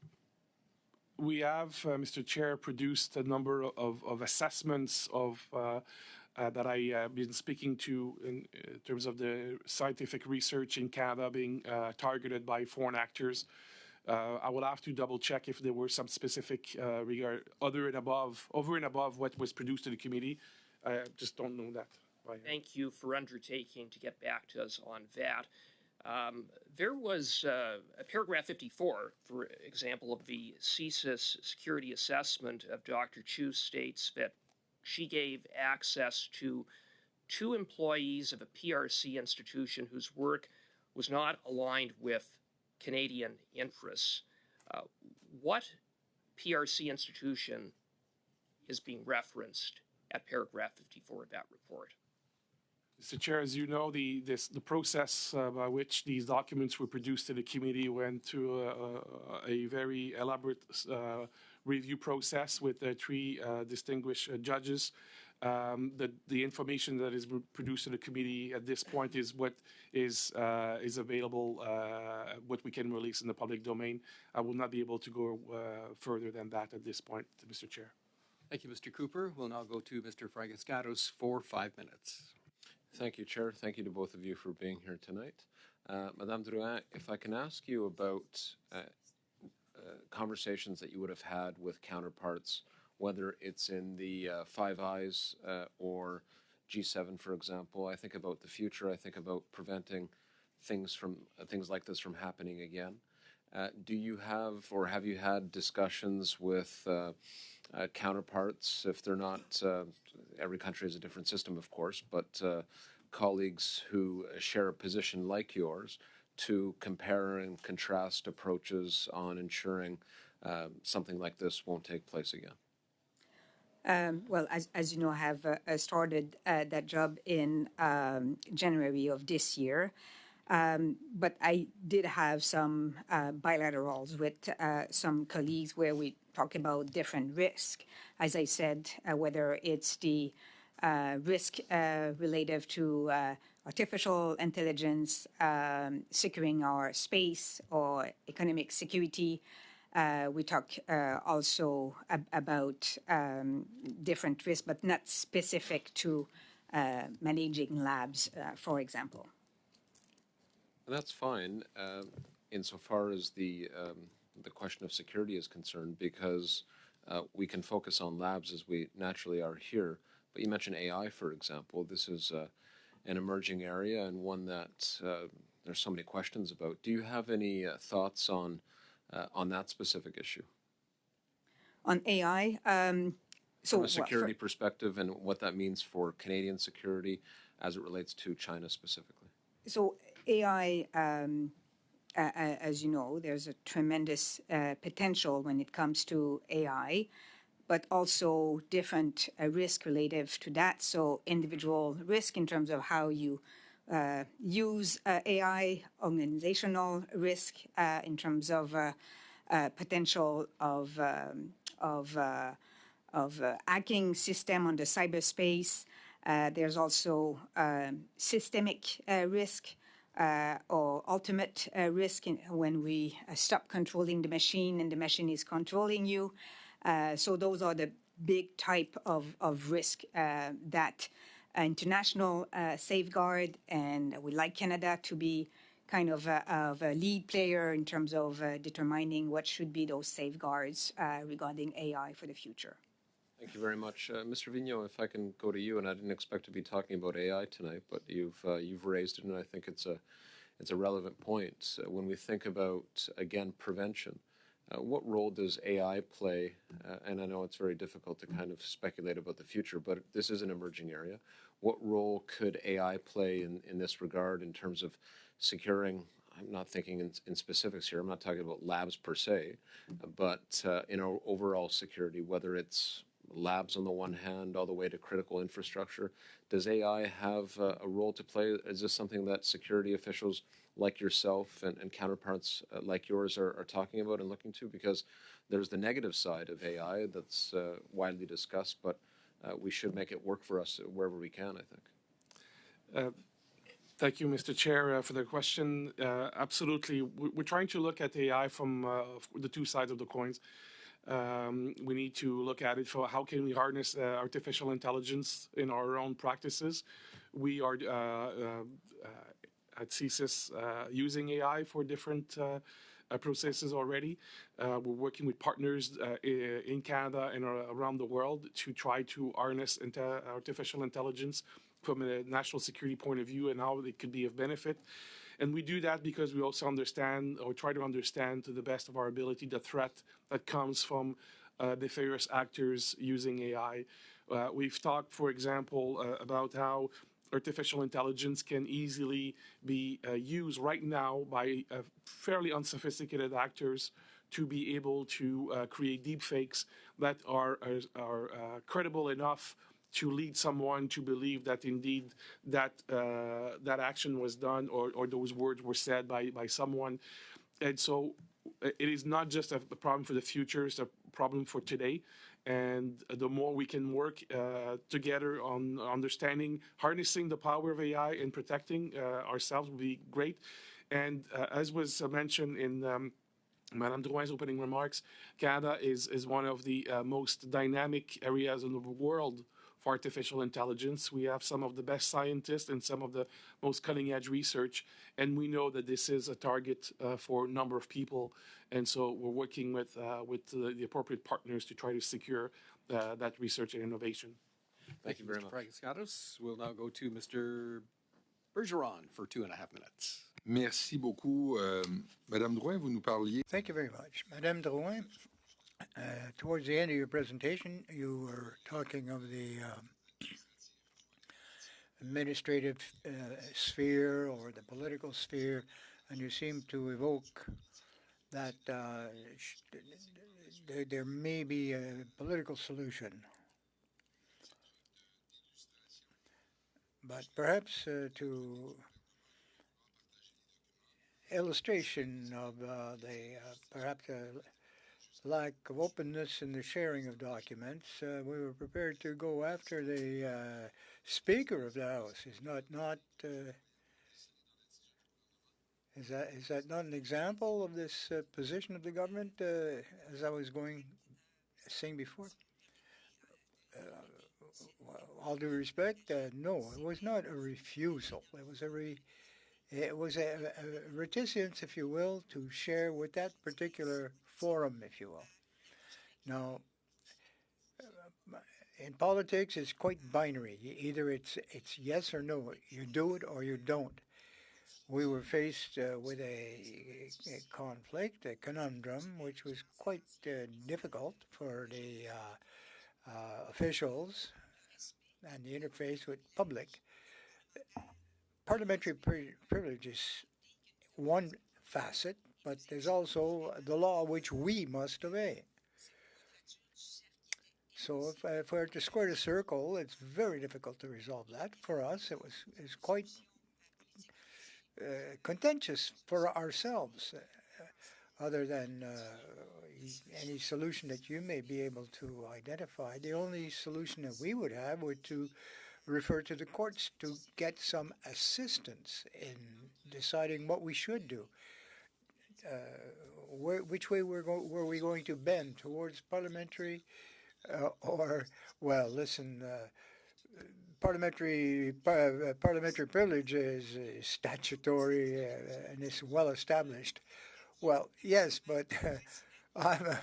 We have, Mr. Chair, produced a number of assessments of that I have been speaking to in terms of the scientific research in Canada being targeted by foreign actors. I will have to double check if there were some specific regard over and above what was produced to the committee. I just don't know that. Thank you for undertaking to get back to us on that. There was paragraph 54, for example, of the CSIS security assessment of Dr. Chu states that she gave access to 2 employees of a PRC institution whose work was not aligned with Canadian interests. What PRC institution is being referenced at paragraph 54 of that report? Mr. Chair, as you know, the process by which these documents were produced to the committee went through a very elaborate review process with 3 distinguished judges. The information that is produced to the committee at this point is what is available, what we can release in the public domain. I will not be able to go further than that at this point, Mr. Chair. Thank you, Mr. Cooper. We'll now go to Mr. Frangiscatos for 5 minutes. Thank you, Chair. Thank you to both of you for being here tonight. Madame Drouin, if I can ask you about conversations that you would have had with counterparts, whether it's in the Five Eyes or G7, for example. I think about the future. I think about preventing things like this from happening again. Do you have, or have you had discussions with counterparts, if they're not, every country has a different system, of course, but colleagues who share a position like yours to compare and contrast approaches on ensuring something like this won't take place again? Well, as you know, I have started that job in January of this year. But I did have some bilaterals with some colleagues where we talk about different risk. As I said, whether it's the risk related to artificial intelligence, securing our space, or economic security. We talk also about different risks, but not specific to managing labs, for example. That's fine, insofar as the question of security is concerned, because we can focus on labs as we naturally are here. But you mentioned AI, for example. This is an emerging area and one that there's so many questions about. Do you have any thoughts on that specific issue? On AI? So from a security perspective and what that means for Canadian security as it relates to China specifically? So AI as you know, there's a tremendous potential when it comes to AI, but also different risk relative to that. So individual risk in terms of how you use AI, organizational risk in terms of potential of hacking system on the cyberspace. There's also systemic risk or ultimate risk when we stop controlling the machine and the machine is controlling you. So those are the big type of risk that international safeguard, and we like Canada to be kind of a lead player in terms of determining what should be those safeguards regarding AI for the future. Thank you very much. Mr. Vigneault, if I can go to you, and I didn't expect to be talking about AI tonight, but you've raised it, and I think it's a relevant point. When we think about, again, prevention, what role does AI play? And I know it's very difficult to kind of speculate about the future, but this is an emerging area. What role could AI play in this regard in terms of securing? I'm not thinking in specifics here. I'm not talking about labs per se, but in our overall security, whether it's labs on the one hand, all the way to critical infrastructure. Does AI have a role to play? Is this something that security officials like yourself and counterparts like yours are talking about and looking to? Because there's the negative side of AI that's widely discussed, but we should make it work for us wherever we can, I think. Thank you, Mr. Chair, for the question. Absolutely. We're trying to look at AI from the two sides of the coins. We need to look at it for how can we harness artificial intelligence in our own practices. We are at CSIS using AI for different processes already. We're working with partners in Canada and around the world to try to harness artificial intelligence from a national security point of view and how it could be of benefit. And we do that because we also understand, or try to understand to the best of our ability, the threat that comes from nefarious actors using AI. We've talked, for example, about how artificial intelligence can easily be used right now by fairly unsophisticated actors to be able to create deepfakes that are credible enough to lead someone to believe that indeed that action was done or those words were said by someone. And so it is not just a problem for the future, it's a problem for today. And the more we can work together on understanding, harnessing the power of AI and protecting ourselves will be great. And as was mentioned in Madame Drouin's opening remarks, Canada is one of the most dynamic areas in the world for artificial intelligence. We have some of the best scientists and some of the most cutting-edge research, and we know that this is a target for a number of people. And so we're working with the appropriate partners to try to secure that research and innovation. Thank you very much. We'll now go to Mr. Bergeron for 2.5 minutes. Merci beaucoup. Madame Drouin, vous nous parliez. Thank you very much. Madame Drouin, towards the end of your presentation, you were talking of the administrative sphere or the political sphere, and you seem to evoke that there may be a political solution. But perhaps to illustration of the perhaps lack of openness in the sharing of documents, we were prepared to go after the Speaker of the House. Is that not an example of this position of the government, as I was saying before? All due respect, no, it was not a refusal. It was a reticence, if you will, to share with that particular forum, if you will. Now, in politics, it's quite binary. Either it's yes or no. You do it or you don't. We were faced with a conflict, a conundrum, which was quite difficult for the officials and the interface with public. Parliamentary privilege is one facet, but there's also the law which we must obey. So if we're to square the circle, it's very difficult to resolve that. For us, it's quite contentious for ourselves. Other than any solution that you may be able to identify, the only solution that we would have would to refer to the courts to get some assistance in deciding what we should do. Which way were we going to bend towards parliamentary or, well, listen, parliamentary privilege is statutory and is well established. Well, yes, but I'm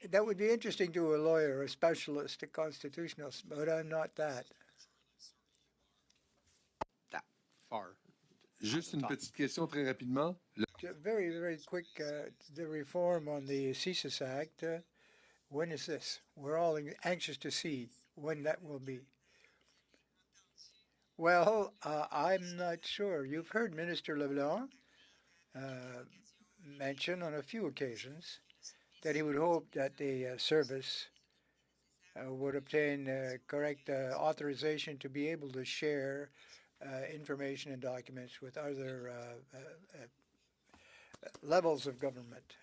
that would be interesting to a lawyer, a specialist, a constitutionalist, but I'm not that. That far. Juste une petite question très rapidement. Very, very quick, the reform on the CSIS Act, when is this? We're all anxious to see when that will be. Well, I'm not sure. You've heard Minister LeBlanc mention on a few occasions that he would hope that the service would obtain correct authorization to be able to share information and documents with other levels of government.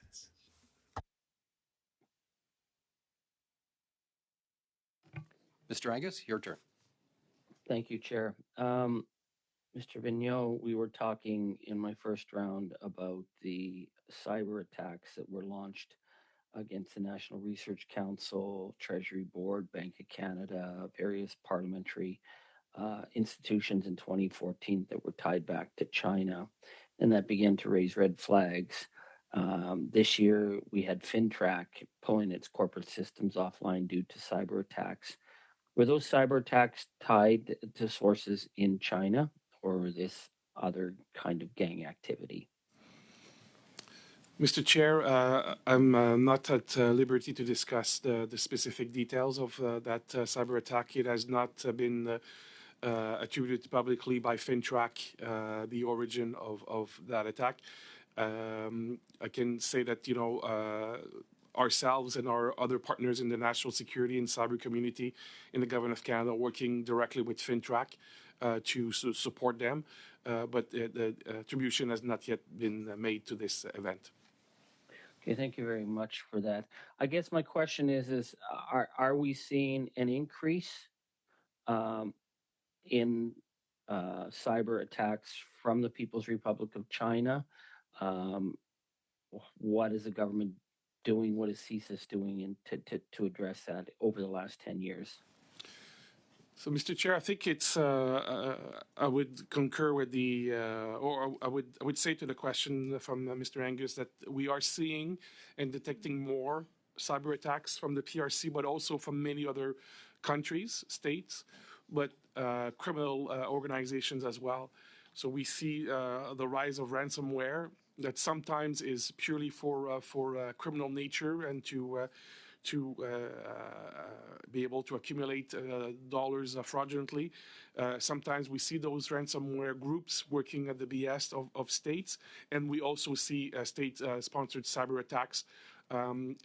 Mr. Angus, your turn. Thank you, Chair. Mr. Vigneault, we were talking in my first round about the cyber attacks that were launched against the National Research Council, Treasury Board, Bank of Canada, various parliamentary institutions in 2014 that were tied back to China, and that began to raise red flags. This year, we had FinTrack pulling its corporate systems offline due to cyber attacks. Were those cyber attacks tied to sources in China, or was this other kind of gang activity? Mr. Chair, I'm not at liberty to discuss the specific details of that cyber attack. It has not been attributed publicly by FinTrack, the origin of that attack. I can say that, ourselves and our other partners in the national security and cyber community in the government of Canada are working directly with FinTrack to support them, but the attribution has not yet been made to this event. Okay, thank you very much for that. I guess my question is are we seeing an increase in cyber attacks from the People's Republic of China? What is the government doing? What is CSIS doing to address that over the last 10 years? So, Mr. Chair, I think it's. I would concur with the, or I would say to the question from Mr. Angus that we are seeing and detecting more cyber attacks from the PRC, but also from many other countries, states, but criminal organizations as well. So we see the rise of ransomware that sometimes is purely for criminal nature and to be able to accumulate dollars fraudulently. Sometimes we see those ransomware groups working at the behest of states, and we also see state-sponsored cyber attacks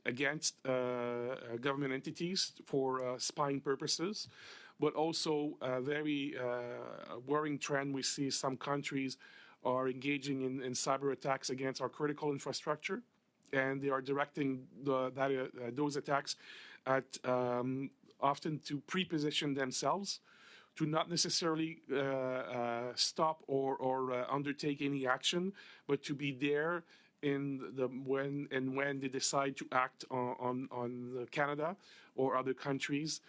against government entities for spying purposes. But also a very worrying trend, we see some countries are engaging in cyber attacks against our critical infrastructure, and they are directing those attacks at often to pre-position themselves, to not necessarily stop or undertake any action, but to be there in when they decide to act on Canada or other countries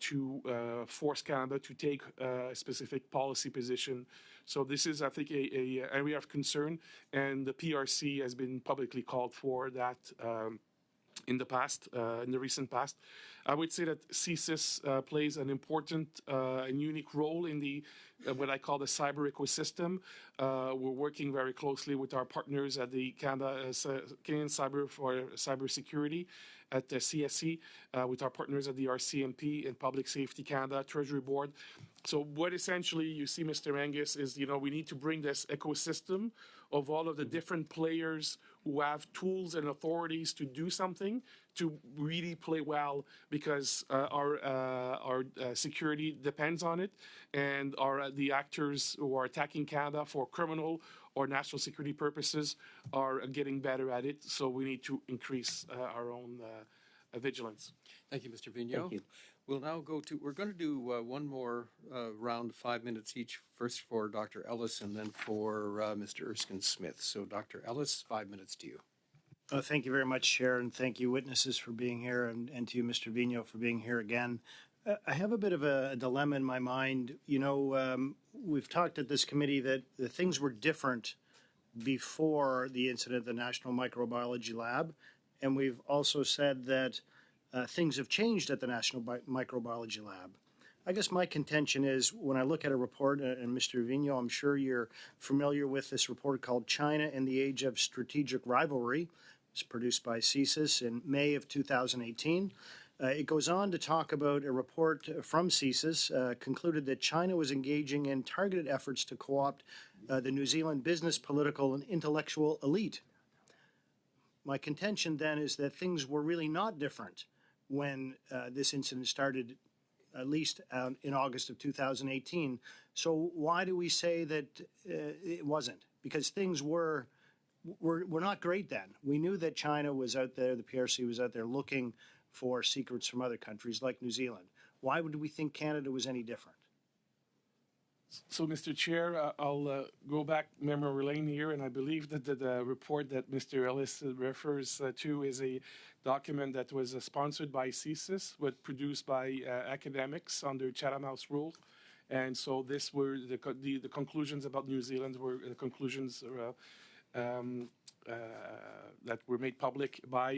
to force Canada to take a specific policy position. So this is, I think, a area of concern, and the PRC has been publicly called for that in the recent past. I would say that CSIS plays an important and unique role in the what I call the cyber ecosystem. We're working very closely with our partners at the Canadian Cyber for Cybersecurity, at the CSC with our partners at the RCMP and Public Safety Canada, Treasury Board. So what essentially you see, Mr. Angus, is, we need to bring this ecosystem of all of the different players who have tools and authorities to do something to really play well, because our security depends on it, and the actors who are attacking Canada for criminal or national security purposes are getting better at it. So we need to increase our own vigilance. Thank you, Mr. Vigneault. Thank you. We'll now we're going to do one more round, 5 minutes each, first for Dr. Ellis and then for Mr. Erskine-Smith. So Dr. Ellis, 5 minutes to you. Thank you very much, Chair, and thank you, witnesses, for being here, and to you, Mr. Vigneault, for being here again. I have a bit of a dilemma in my mind. We've talked at this committee that the things were different before the incident at the National Microbiology Lab, and we've also said that things have changed at the National Microbiology Lab. I guess my contention is, when I look at a report, and Mr. Vigneault, I'm sure you're familiar with this report called China in the Age of Strategic Rivalry. It's produced by CSIS in May of 2018. It goes on to talk about a report from CSIS concluded that China was engaging in targeted efforts to co-opt the New Zealand business, political, and intellectual elite. My contention then is that things were really not different when this incident started, at least in August of 2018. So why do we say that it wasn't? Because things were not great then. We knew that China was out there, the PRC was out there looking for secrets from other countries like New Zealand. Why would we think Canada was any different? So, Mr. Chair, I'll go back memory lane here, and I believe that the report that Mr. Ellis refers to is a document that was sponsored by CSIS, but produced by academics under Chatham House rule. And so this were the conclusions about New Zealand were the conclusions that were made public by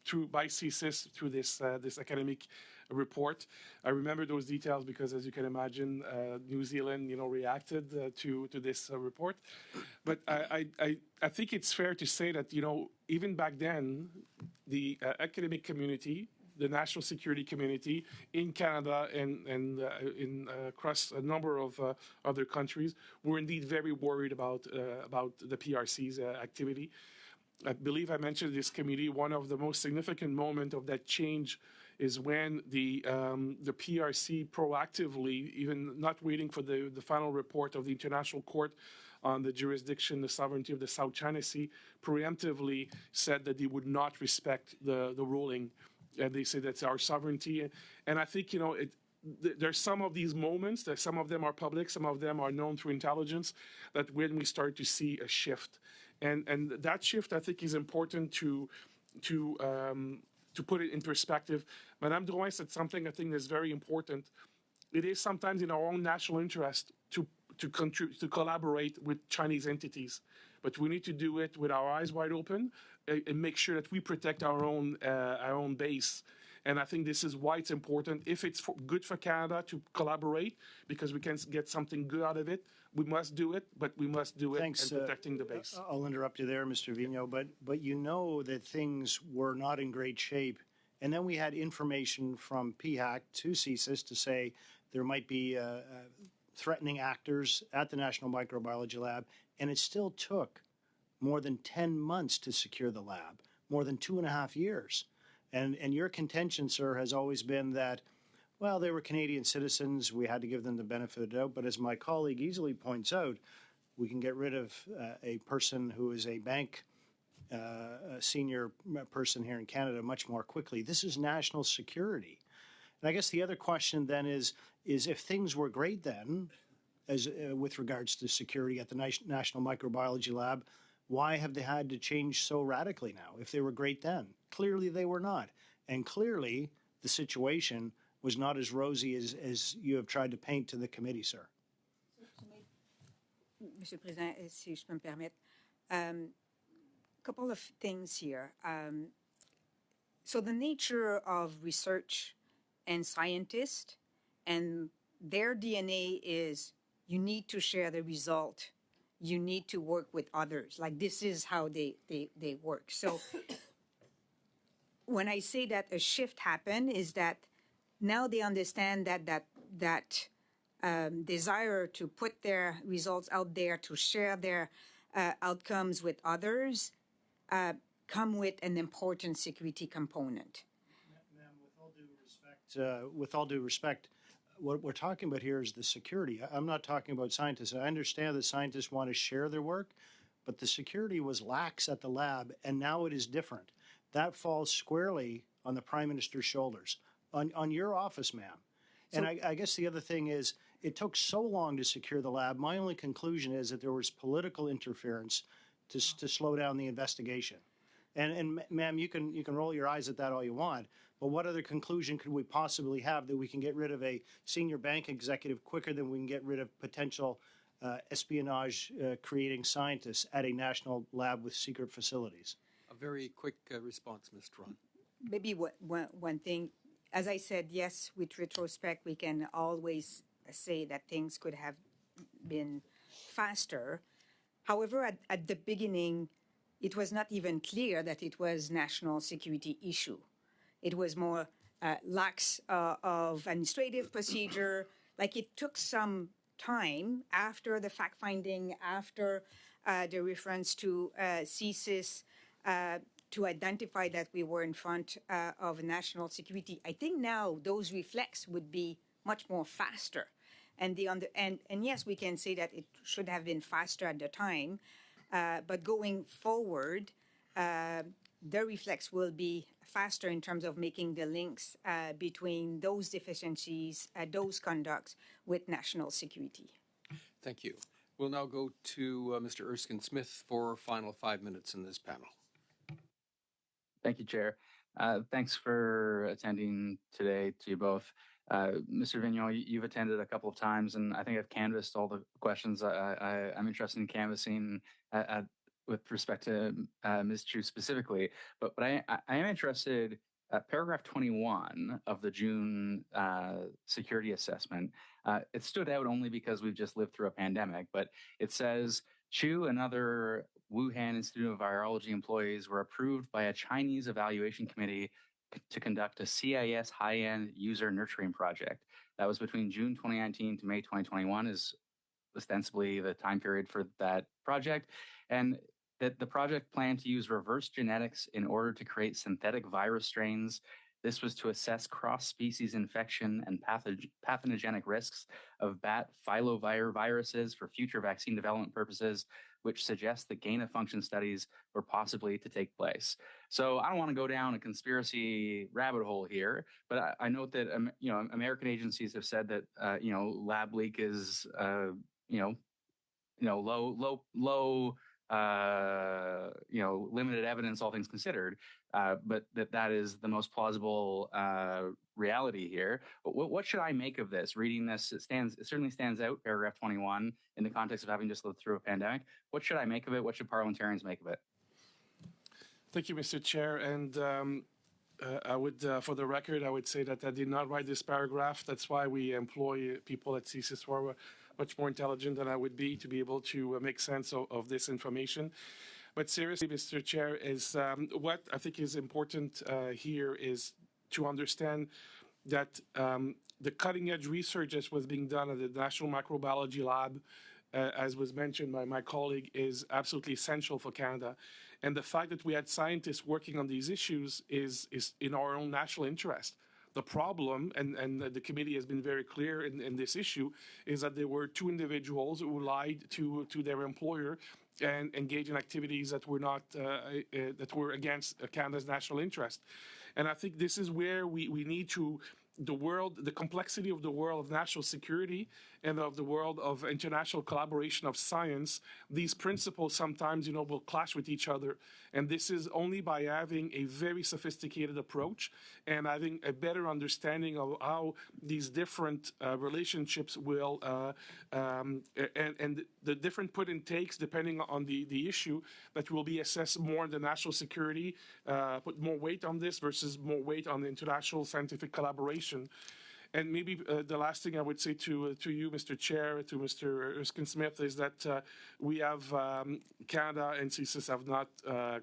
CSIS through this academic report. I remember those details because, as you can imagine, New Zealand, reacted to this report. But I think it's fair to say that, even back then, the academic community, the national security community in Canada and across a number of other countries were indeed very worried about the PRC's activity. I believe I mentioned this committee. One of the most significant moments of that change is when the PRC proactively, even not waiting for the final report of the International Court on the jurisdiction, the sovereignty of the South China Sea, preemptively said that they would not respect the ruling. And they say that's our sovereignty. And I think, there's some of these moments, that some of them are public, some of them are known through intelligence, that when we start to see a shift. And that shift, I think, is important to put it in perspective. Madame Drouin said something I think that's very important. It is sometimes in our own national interest to collaborate with Chinese entities, but we need to do it with our eyes wide open and make sure that we protect our own base. And I think this is why it's important. If it's good for Canada to collaborate, because we can get something good out of it, we must do it, but we must do it Thanks, and protecting the base. I'll interrupt you there, Mr. Vigneault, but you know that things were not in great shape. And then we had information from PHAC to CSIS to say there might be threatening actors at the National Microbiology Lab, and it still took more than 10 months to secure the lab, more than 2.5 years. And your contention, sir, has always been that, well, they were Canadian citizens, we had to give them the benefit of the doubt. But as my colleague easily points out, we can get rid of a person who is a bank a senior person here in Canada much more quickly. This is national security. And I guess the other question then is if things were great then, as with regards to security at the National Microbiology Lab, why have they had to change so radically now if they were great then? Clearly they were not. And clearly the situation was not as rosy as you have tried to paint to the committee, sir. Monsieur le Président, si je peux me permettre, couple of things here. So the nature of research and scientists and their DNA is you need to share the result. You need to work with others. Like this is how they work. So when I say that a shift happened, is that now they understand that desire to put their results out there, to share their outcomes with others, come with an important security component. Ma'am, with all due respect, what we're talking about here is the security. I'm not talking about scientists. I understand that scientists want to share their work, but the security was lax at the lab, and now it is different. That falls squarely on the Prime Minister's shoulders, on your office, ma'am. And I guess the other thing is, it took so long to secure the lab. My only conclusion is that there was political interference to slow down the investigation. And ma'am, you can roll your eyes at that all you want, but what other conclusion could we possibly have that we can get rid of a senior bank executive quicker than we can get rid of potential espionage creating scientists at a national lab with secret facilities? A very quick response, Ms. Tron. Maybe one thing, as I said, yes, with retrospect, we can always say that things could have been faster. However, at the beginning, it was not even clear that it was national security issue. It was more lax of administrative procedure. Like, it took some time after the fact-finding, after the reference to CSIS, to identify that we were in front of national security. I think now those reflex would be much more faster. And yes, we can say that it should have been faster at the time, but going forward, the reflex will be faster in terms of making the links between those deficiencies, those conducts with national security. Thank you. We'll now go to Mr. Erskine Smith for final 5 minutes in this panel. Thank you, Chair. Thanks for attending today to you both. Mr. Vigneault, you've attended a couple of times, and I think I've canvassed all the questions I'm interested in canvassing with respect to Ms. Chu specifically. But I am interested, paragraph 21 of the June security assessment, it stood out only because we've just lived through a pandemic, but it says, Chu and other Wuhan Institute of Virology employees were approved by a Chinese evaluation committee to conduct a CIS high-end user nurturing project. That was between June 2019 to May 2021 is ostensibly the time period for that project. And that the project planned to use reverse genetics in order to create synthetic virus strains. This was to assess cross-species infection and pathogenic risks of bat filoviruses for future vaccine development purposes, which suggests that gain-of-function studies were possibly to take place. So I don't want to go down a conspiracy rabbit hole here, but I note that American agencies have said that lab leak is low limited evidence, all things considered, but that is the most plausible reality here. But what should I make of this? Reading this, it certainly stands out, paragraph 21, in the context of having just lived through a pandemic. What should I make of it? What should parliamentarians make of it? Thank you, Mr. Chair. And I would, for the record, I would say that I did not write this paragraph. That's why we employ people at CSIS who are much more intelligent than I would be to be able to make sense of this information. But seriously, Mr. Chair, is what I think is important here is to understand that the cutting-edge research that was being done at the National Microbiology Lab, as was mentioned by my colleague, is absolutely essential for Canada. And the fact that we had scientists working on these issues is in our own national interest. The problem, and the committee has been very clear in this issue, is that there were two individuals who lied to their employer and engaged in activities that were not that were against Canada's national interest. And I think this is where we need to, the complexity of the world of national security and of the world of international collaboration of science, these principles sometimes, will clash with each other. And this is only by having a very sophisticated approach and having a better understanding of how these different relationships will, and the different put and takes depending on the issue that will be assessed more in the national security, put more weight on this versus more weight on the international scientific collaboration. And maybe the last thing I would say to you, Mr. Chair, to Mr. Erskine Smith, is that we have Canada and CSIS have not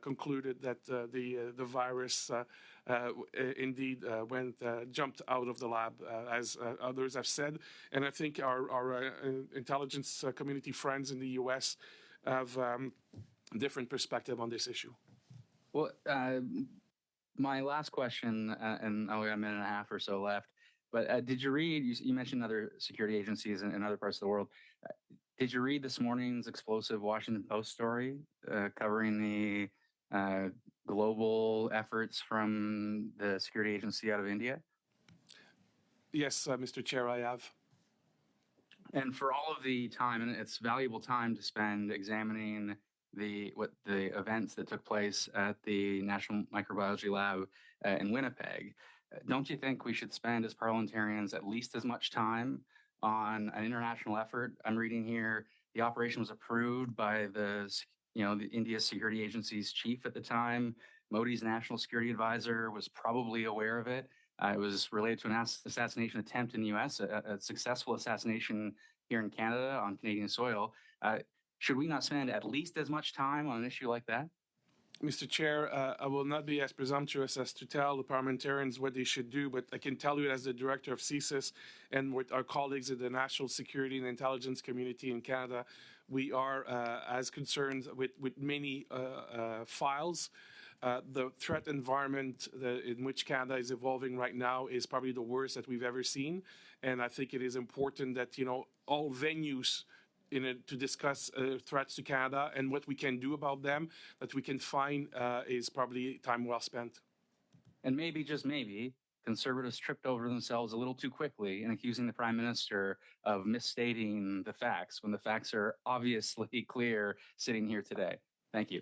concluded that the virus indeed jumped out of the lab, as others have said. And I think our intelligence community friends in the U.S. have different perspective on this issue. Well, my last question, and we got a minute and a half or so left, but did you read, you mentioned other security agencies in other parts of the world. Did you read this morning's explosive Washington Post story covering the global efforts from the security agency out of India? Yes, Mr. Chair, I have. And for all of the time, and it's valuable time to spend examining the events that took place at the National Microbiology Lab in Winnipeg, don't you think we should spend as parliamentarians at least as much time on an international effort? I'm reading here the operation was approved by the India's security agency's chief at the time. Modi's national security advisor was probably aware of it. It was related to an assassination attempt in the U.S., a successful assassination here in Canada on Canadian soil. Should we not spend at least as much time on an issue like that? Mr. Chair, I will not be as presumptuous as to tell the parliamentarians what they should do, but I can tell you as the director of CSIS and with our colleagues at the National Security and Intelligence Community in Canada, we are as concerned with many files. The threat environment in which Canada is evolving right now is probably the worst that we've ever seen. And I think it is important that, all venues to discuss threats to Canada and what we can do about them, that we can find is probably time well spent. And maybe, just maybe, Conservatives tripped over themselves a little too quickly in accusing the Prime Minister of misstating the facts when the facts are obviously clear sitting here today. Thank you.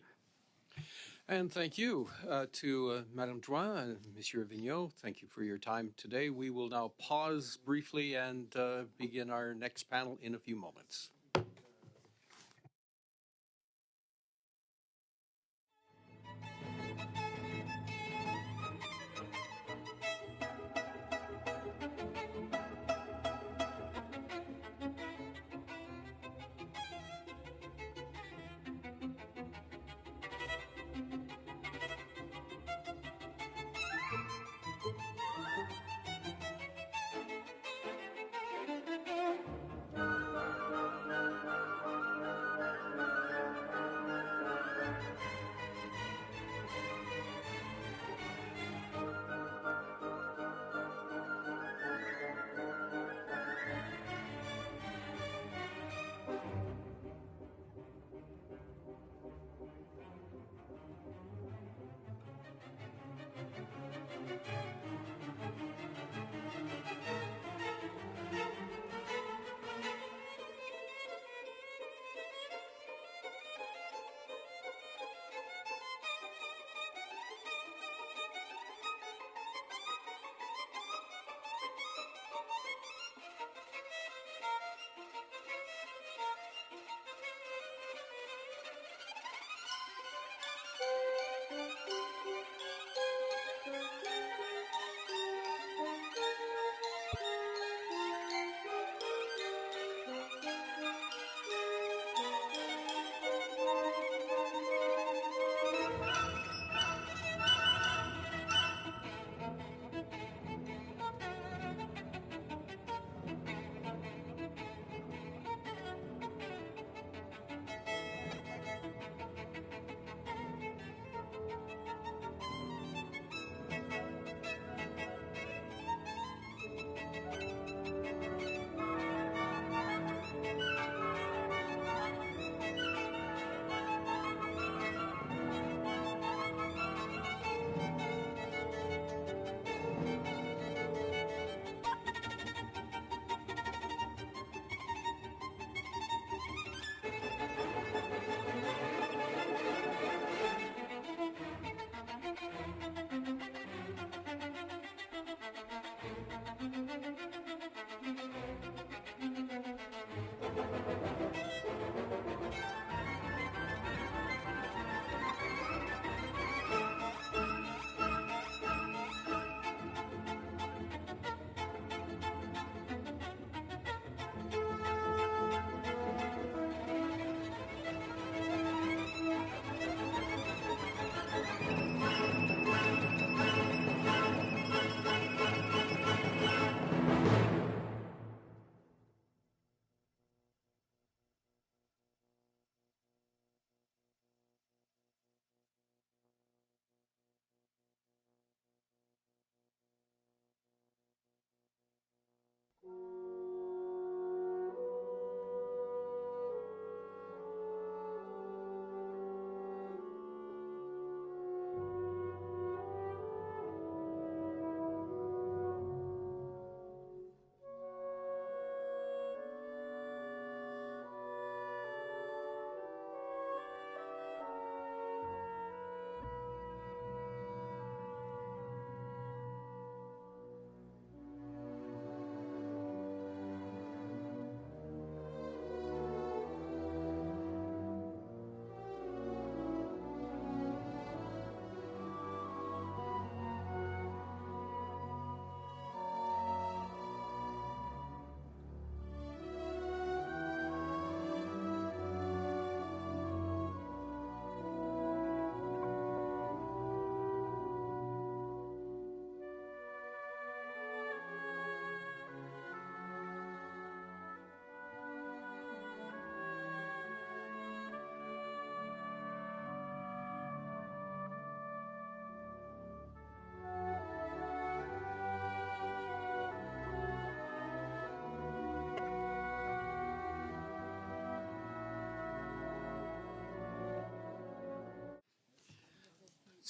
And thank you to Madame Drouin and Monsieur Vigneault. Thank you for your time today. We will now pause briefly and begin our next panel in a few moments.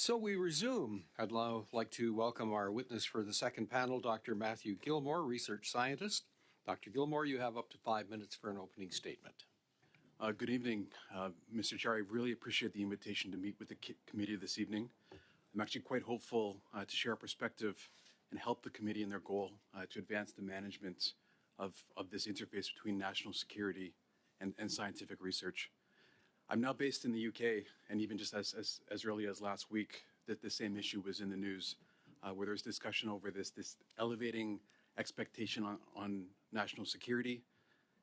So we resume. I'd now like to welcome our witness for the second panel, Dr. Matthew Gilmore, research scientist. Dr. Gilmore, you have up to 5 minutes for an opening statement. Good evening, Mr. Chair. I really appreciate the invitation to meet with the committee this evening. I'm actually quite hopeful to share a perspective and help the committee in their goal to advance the management of this interface between national security and scientific research. I'm now based in the UK, and even just as early as last week, that the same issue was in the news, where there's discussion over this elevating expectation on national security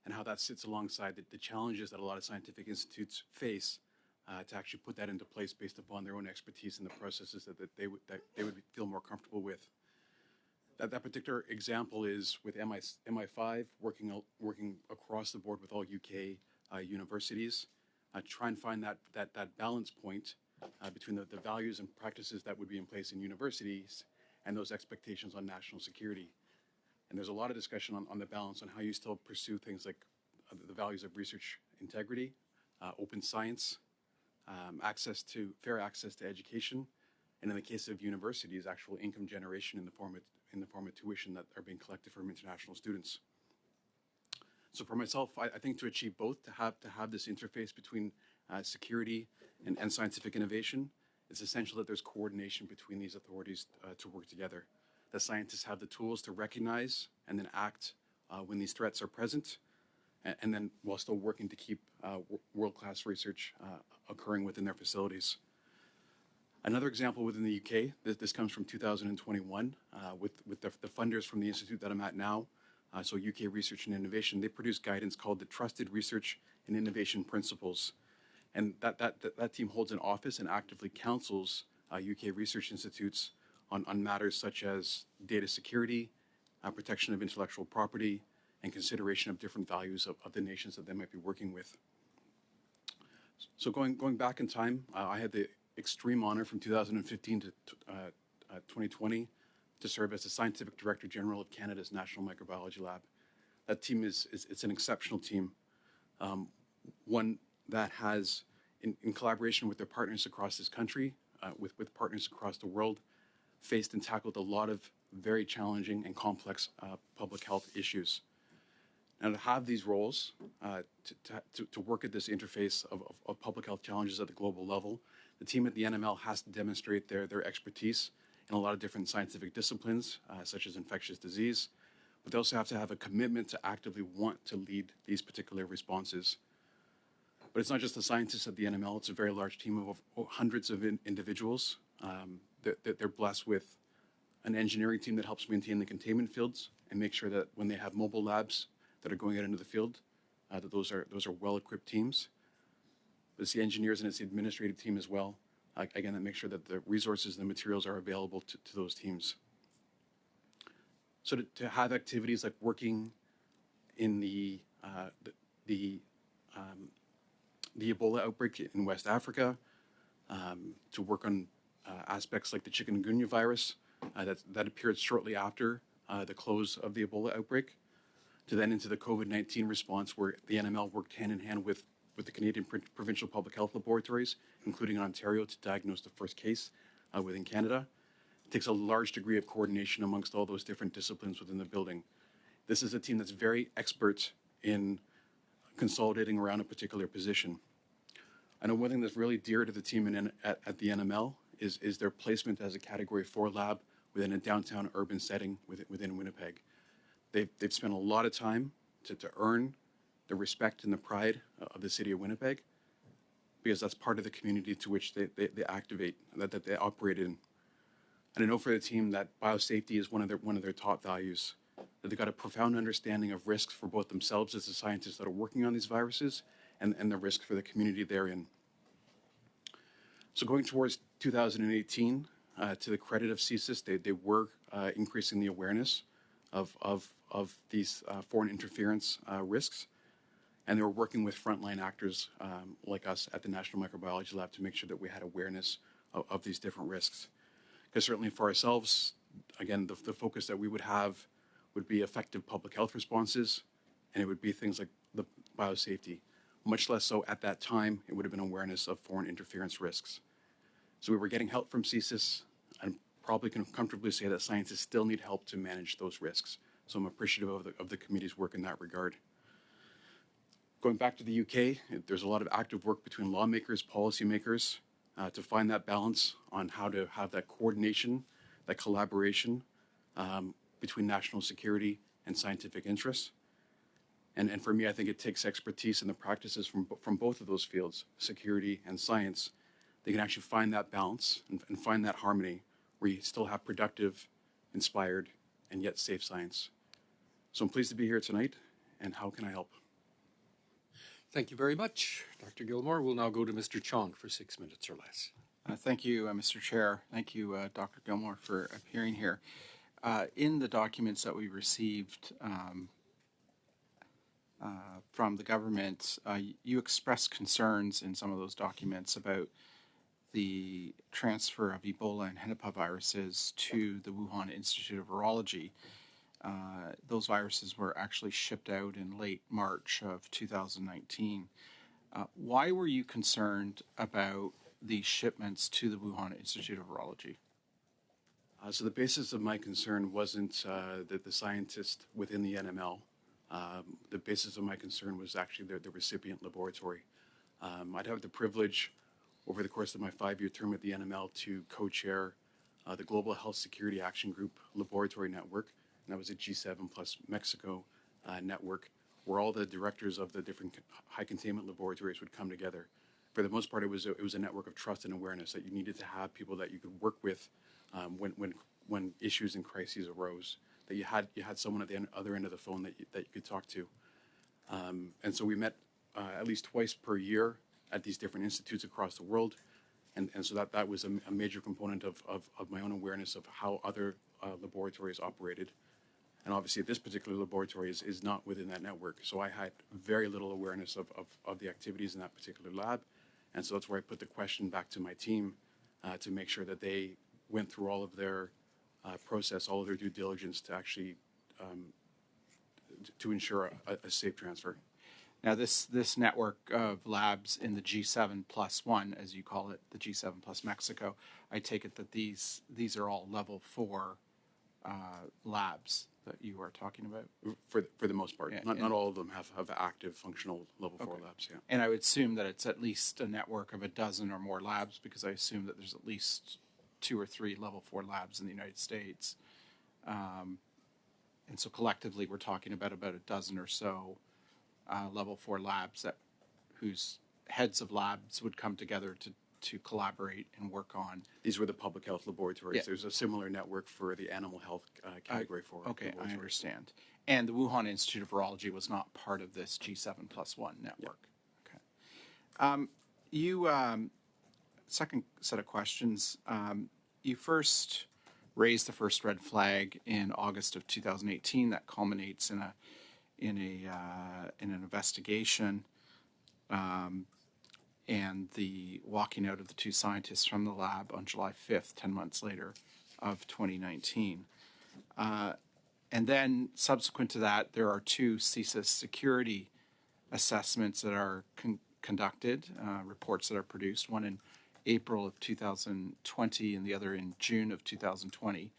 and how that sits alongside the challenges that a lot of scientific institutes face to actually put that into place based upon their own expertise and the processes that they would feel more comfortable with. That particular example is with MI5 working across the board with all UK universities. Try and find that balance point between the values and practices that would be in place in universities and those expectations on national security. And there's a lot of discussion on the balance on how you still pursue things like the values of research integrity, open science, fair access to education, and in the case of universities, actual income generation in the form of tuition that are being collected from international students. So for myself, I think to achieve both, to have this interface between security and scientific innovation, it's essential that there's coordination between these authorities to work together. That scientists have the tools to recognize and then act when these threats are present, and then while still working to keep world-class research occurring within their facilities. Another example within the UK, this comes from 2021, with the funders from the institute that I'm at now, so UK Research and Innovation, they produced guidance called the Trusted Research and Innovation Principles. And that team holds an office and actively counsels UK research institutes on matters such as data security, protection of intellectual property, and consideration of different values of the nations that they might be working with. So going back in time, I had the extreme honor from 2015 to 2020 to serve as the Scientific Director General of Canada's National Microbiology Lab. That team it's an exceptional team, one that has, in collaboration with their partners across this country, with partners across the world, faced and tackled a lot of very challenging and complex public health issues. Now, to have these roles, to work at this interface of public health challenges at the global level, the team at the NML has to demonstrate their expertise in a lot of different scientific disciplines, such as infectious disease, but they also have to have a commitment to actively want to lead these particular responses. But it's not just the scientists at the NML, it's a very large team of hundreds of individuals. They're blessed with an engineering team that helps maintain the containment fields and make sure that when they have mobile labs that are going out into the field, that those are well-equipped teams. But it's the engineers and it's the administrative team as well, again, that make sure that the resources and the materials are available to those teams. So to have activities like working in the Ebola outbreak in West Africa, to work on aspects like the chikungunya virus that appeared shortly after the close of the Ebola outbreak, to then into the COVID-19 response, where the NML worked hand in hand with the Canadian Provincial Public Health Laboratories, including Ontario, to diagnose the first case within Canada. It takes a large degree of coordination amongst all those different disciplines within the building. This is a team that's very expert in consolidating around a particular position. I know one thing that's really dear to the team at the NML is their placement as a Category 4 lab within a downtown urban setting within Winnipeg. They've spent a lot of time to earn the respect and the pride of the city of Winnipeg, because that's part of the community to which they activate, that they operate in. And I know for the team that biosafety is one of their top values, that they've got a profound understanding of risks for both themselves as the scientists that are working on these viruses and the risk for the community they're in. So going towards 2018, to the credit of CSIS, they were increasing the awareness of these foreign interference risks, and they were working with frontline actors like us at the National Microbiology Lab to make sure that we had awareness of these different risks. Because certainly for ourselves, again, the focus that we would have would be effective public health responses, and it would be things like the biosafety. Much less so at that time, it would have been awareness of foreign interference risks. So we were getting help from CSIS. I probably can comfortably say that scientists still need help to manage those risks. So I'm appreciative of the committee's work in that regard. Going back to the UK, there's a lot of active work between lawmakers, policymakers, to find that balance on how to have that coordination, that collaboration between national security and scientific interests. And for me, I think it takes expertise in the practices from both of those fields, security and science. They can actually find that balance and find that harmony where you still have productive, inspired, and yet safe science. So I'm pleased to be here tonight, and how can I help? Thank you very much, Dr. Gilmore. We'll now go to Mr. Chong for 6 minutes or less. Thank you, Mr. Chair. Thank you, Dr. Gilmore, for appearing here. In the documents that we received from the government, you expressed concerns in some of those documents about the transfer of Ebola and Hennepin viruses to the Wuhan Institute of Virology. Those viruses were actually shipped out in late March of 2019. Why were you concerned about these shipments to the Wuhan Institute of Virology? So the basis of my concern wasn't the scientist within the NML. The basis of my concern was actually the recipient laboratory. I'd have the privilege over the course of my 5-year term at the NML to co-chair the Global Health Security Action Group Laboratory Network. And that was a G7 plus Mexico network where all the directors of the different high containment laboratories would come together. For the most part, it was a network of trust and awareness that you needed to have people that you could work with when issues and crises arose. That you had someone at the other end of the phone that you could talk to. And so we met at least twice per year at these different institutes across the world. And so that was a major component of my own awareness of how other laboratories operated. And obviously this particular laboratory is not within that network. So I had very little awareness of the activities in that particular lab. And so that's where I put the question back to my team to make sure that they went through all of their process, all of their due diligence to actually to ensure a safe transfer. Now, this network of labs in the G7 plus 1, as you call it, the G7 plus Mexico, I take it that these are all level 4 labs that you are talking about? For the most part. Yeah, not all of them have active functional level 4 labs, yeah. And I would assume that it's at least a network of a dozen or more labs, because I assume that there's at least 2 or 3 level 4 labs in the United States. And so collectively we're talking about a dozen or so level 4 labs whose heads of labs would come together to collaborate and work on. These were the public health laboratories. Yeah. There's a similar network for the animal health category 4. Okay, I understand. And the Wuhan Institute of Virology was not part of this G7 plus 1 network. Yeah. Okay. Second set of questions. You first raised the first red flag in August of 2018. That culminates in an investigation and the walking out of the 2 scientists from the lab on July 5th, 10 months later of 2019. And then subsequent to that, there are 2 CSIS security assessments that are conducted, reports that are produced, one in April of 2020 and the other in June of 2020,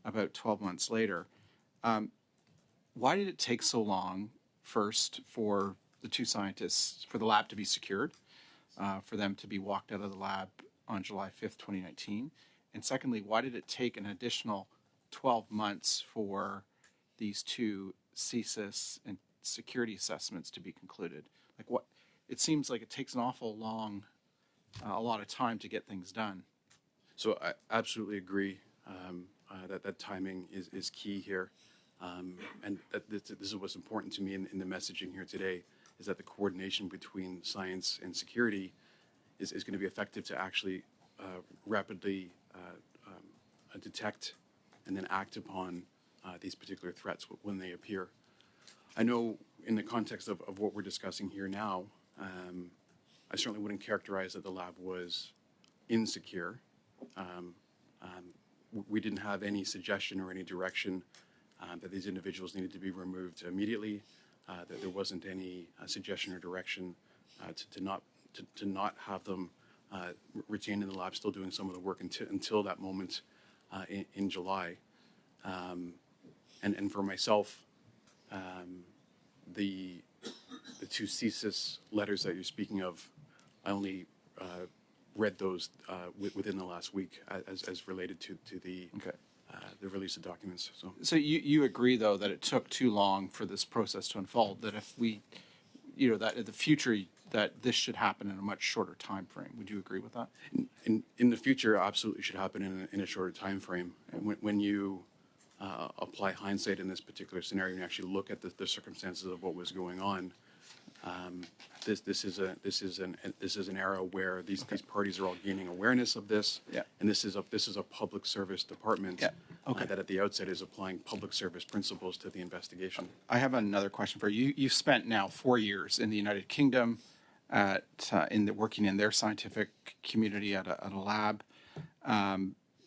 about 12 months later. Why did it take so long, first, for the 2 scientists, for the lab to be secured, for them to be walked out of the lab on July 5th, 2019? And secondly, why did it take an additional 12 months for these 2 CSIS and security assessments to be concluded? It seems like it takes an awful long, a lot of time to get things done. So I absolutely agree that timing is key here. And that this is what's important to me in the messaging here today, is that the coordination between science and security is going to be effective to actually rapidly detect and then act upon these particular threats when they appear. I know in the context of what we're discussing here now, I certainly wouldn't characterize that the lab was insecure. We didn't have any suggestion or any direction that these individuals needed to be removed immediately, that there wasn't any suggestion or direction to not have them retained in the lab, still doing some of the work until that moment in July. And for myself, the two thesis letters that you're speaking of, I only read those within the last week as related to the release of documents. So you agree, though, that it took too long for this process to unfold, that if we, that in the future, that this should happen in a much shorter time frame. Would you agree with that? In the future, absolutely should happen in a shorter time frame. And when you apply hindsight in this particular scenario and actually look at the circumstances of what was going on, this is an era where these parties are all gaining awareness of this, and this is a public service department that at the outset is applying public service principles to the investigation. I have another question for you. You've spent now 4 years in the United Kingdom working in their scientific community at a lab.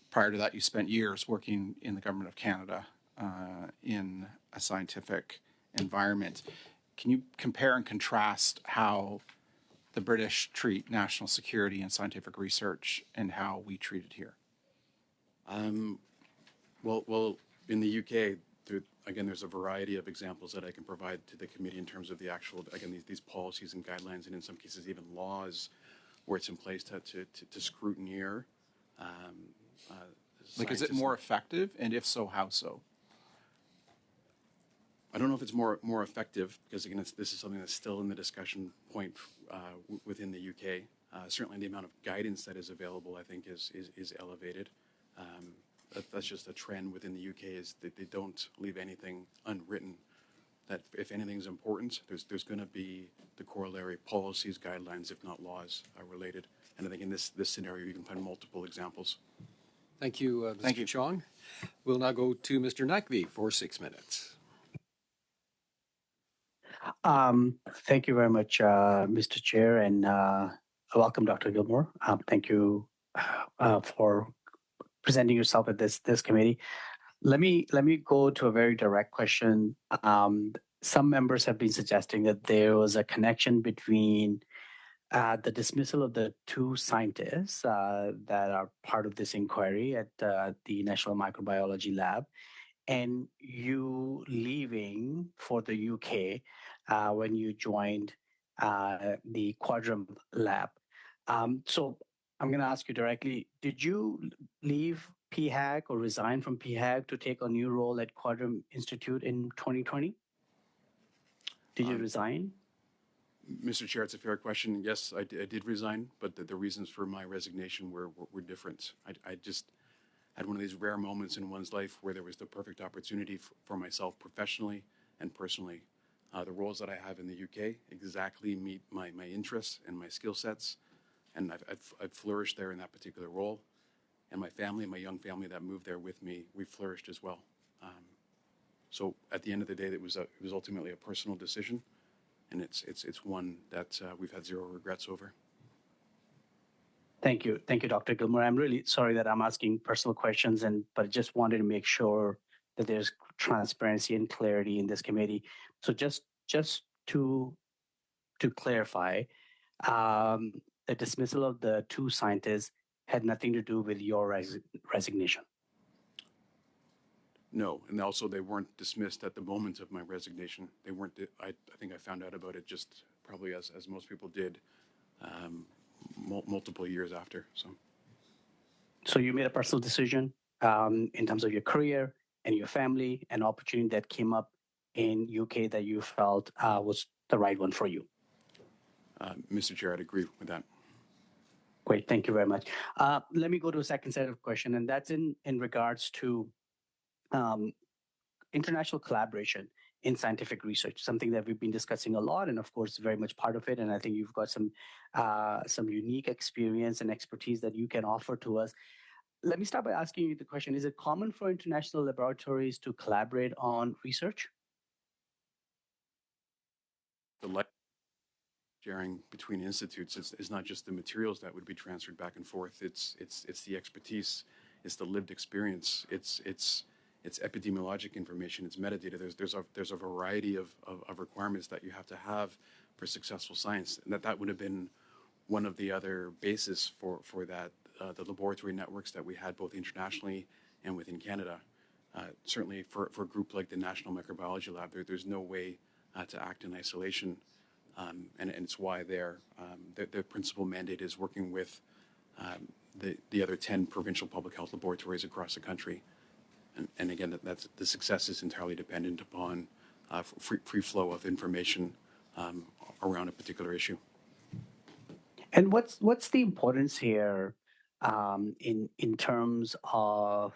Prior to that, you spent years working in the government of Canada in a scientific environment. Can you compare and contrast how the British treat national security and scientific research and how we treat it here? Well, in the UK, there's a variety of examples that I can provide to the committee in terms of the actual, these policies and guidelines, and in some cases even laws where it's in place to scrutineer. Is it more effective, and if so, how so? I don't know if it's more effective because, again, this is something that's still in the discussion point within the UK. Certainly the amount of guidance that is available, I think, is elevated. That's just a trend within the UK, is that they don't leave anything unwritten. That if anything's important, there's going to be the corollary policies, guidelines, if not laws, related. And I think in this scenario, you can find multiple examples. Thank you, Mr. Chong. We'll now go to Mr. Nakvi for 6 minutes. Thank you very much, Mr. Chair, and welcome, Dr. Gilmore. Thank you for presenting yourself at this committee. Let me go to a very direct question. Some members have been suggesting that there was a connection between the dismissal of the two scientists that are part of this inquiry at the National Microbiology Lab and you leaving for the UK when you joined the Quadrum Lab. So I'm going to ask you directly, did you leave PHAG or resign from PHAG to take a new role at Quadrum Institute in 2020? Did you resign? Mr. Chair, it's a fair question. Yes, I did resign, but the reasons for my resignation were different. I just had one of these rare moments in one's life where there was the perfect opportunity for myself professionally and personally. The roles that I have in the UK exactly meet my interests and my skill sets, and I've flourished there in that particular role. And my family, my young family that moved there with me, we flourished as well. So at the end of the day, it was ultimately a personal decision, and it's one that we've had zero regrets over. Thank you, Dr. Gilmore. I'm really sorry that I'm asking personal questions, but I just wanted to make sure that there's transparency and clarity in this committee. So just to clarify, the dismissal of the two scientists had nothing to do with your resignation. No, and also they weren't dismissed at the moment of my resignation. They weren't. I think I found out about it just probably as most people did, multiple years after. So you made a personal decision in terms of your career and your family, an opportunity that came up in UK that you felt was the right one for you. Mr. Chair, I'd agree with that. Great, thank you very much. Let me go to a second set of questions, and that's in regards to international collaboration in scientific research, something that we've been discussing a lot, and of course, very much part of it. And I think you've got some unique experience and expertise that you can offer to us. Let me start by asking you the question: is it common for international laboratories to collaborate on research? The sharing between institutes is not just the materials that would be transferred back and forth. It's the expertise, it's the lived experience, it's epidemiologic information, it's metadata. There's a variety of requirements that you have to have for successful science, and that would have been one of the other bases for that, the laboratory networks that we had both internationally and within Canada. Certainly for a group like the National Microbiology Lab, there's no way to act in isolation. And it's why their principal mandate is working with the other 10 provincial public health laboratories across the country. And again, that's the success is entirely dependent upon free flow of information around a particular issue. And what's the importance here in terms of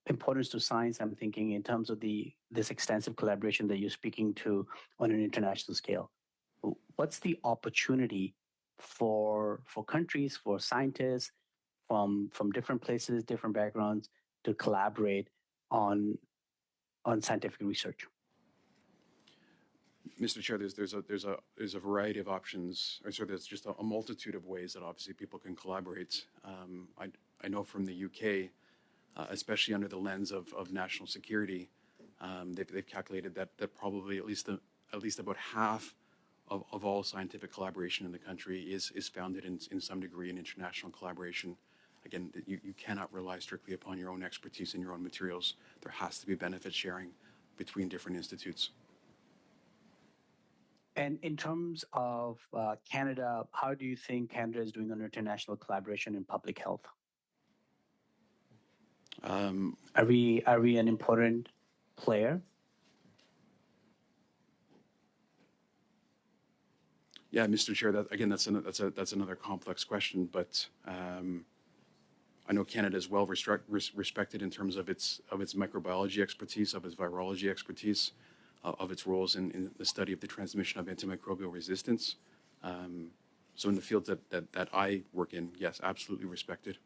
importance to science? I'm thinking in terms of this extensive collaboration that you're speaking to on an international scale. What's the opportunity for countries, for scientists from different places, different backgrounds to collaborate on scientific research? Mr. Chair, there's a variety of options, or sorry, there's just a multitude of ways that obviously people can collaborate. I know from the UK, especially under the lens of national security, they've calculated that probably at least about half of all scientific collaboration in the country is founded in some degree in international collaboration. Again, you cannot rely strictly upon your own expertise and your own materials. There has to be benefit sharing between different institutes. And in terms of Canada, how do you think Canada is doing on international collaboration in public health? Are we an important player? Yeah, Mr. Chair. That's another complex question, but I know Canada is well respected in terms of its microbiology expertise, of its virology expertise, of its roles in the study of the transmission of antimicrobial resistance. So in the fields that I work in, yes, absolutely respected.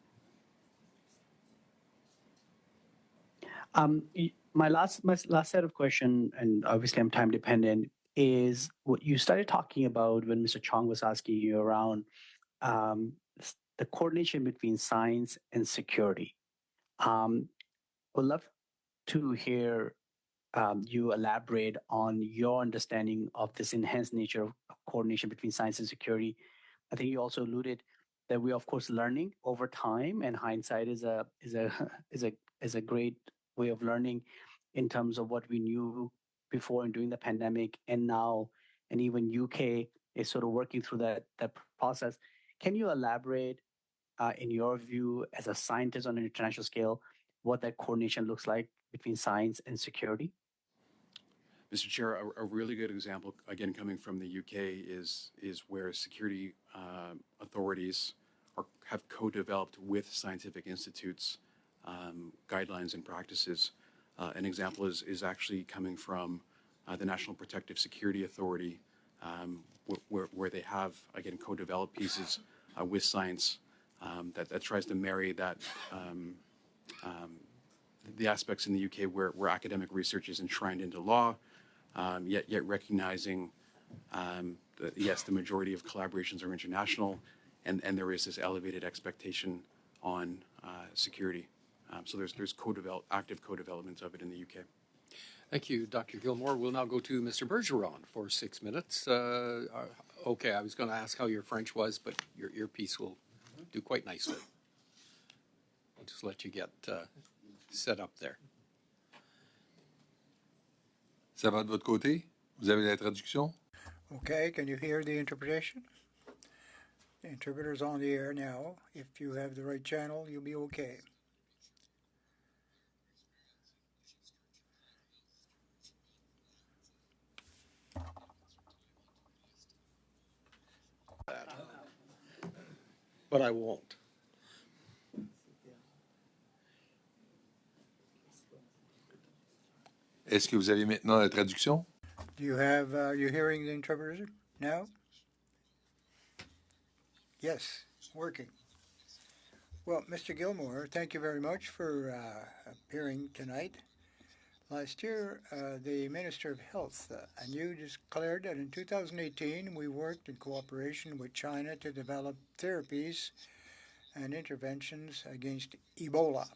My last set of question, and obviously I'm time dependent, is what you started talking about when Mr. Chong was asking you around the coordination between science and security. Would love to hear you elaborate on your understanding of this enhanced nature of coordination between science and security. I think you also alluded that we're of course learning over time, and hindsight is a great way of learning in terms of what we knew before and during the pandemic, and now, and even UK is sort of working through that process. Can you elaborate, in your view, as a scientist on an international scale, what that coordination looks like between science and security? Mr. Chair, a really good example, again coming from the UK, is where security authorities have co-developed with scientific institutes guidelines and practices. An example is actually coming from the National Protective Security Authority, where they have, again, co-developed pieces with science that tries to marry that the aspects in the UK where academic research is enshrined into law, yet recognizing yes, the majority of collaborations are international, and there is this elevated expectation on security. So there's active co-development of it in the UK. Thank you, Dr. Gilmore. We'll now go to Mr. Bergeron for 6 minutes. Okay, I was going to ask how your French was, but your piece will do quite nicely. I'll just let you get set up there. Ça va de votre côté? Vous avez la traduction? Okay, can you hear the interpretation? The interpreter's on the air now. If you have the right channel, you'll be okay. But I won't. Est-ce que vous avez maintenant la traduction? Do you have, you hearing the interpreter now? Yes, working. Well, Mr. Gilmore, thank you very much for appearing tonight. Last year, the Minister of Health and you declared that in 2018 we worked in cooperation with China to develop therapies and interventions against Ebola.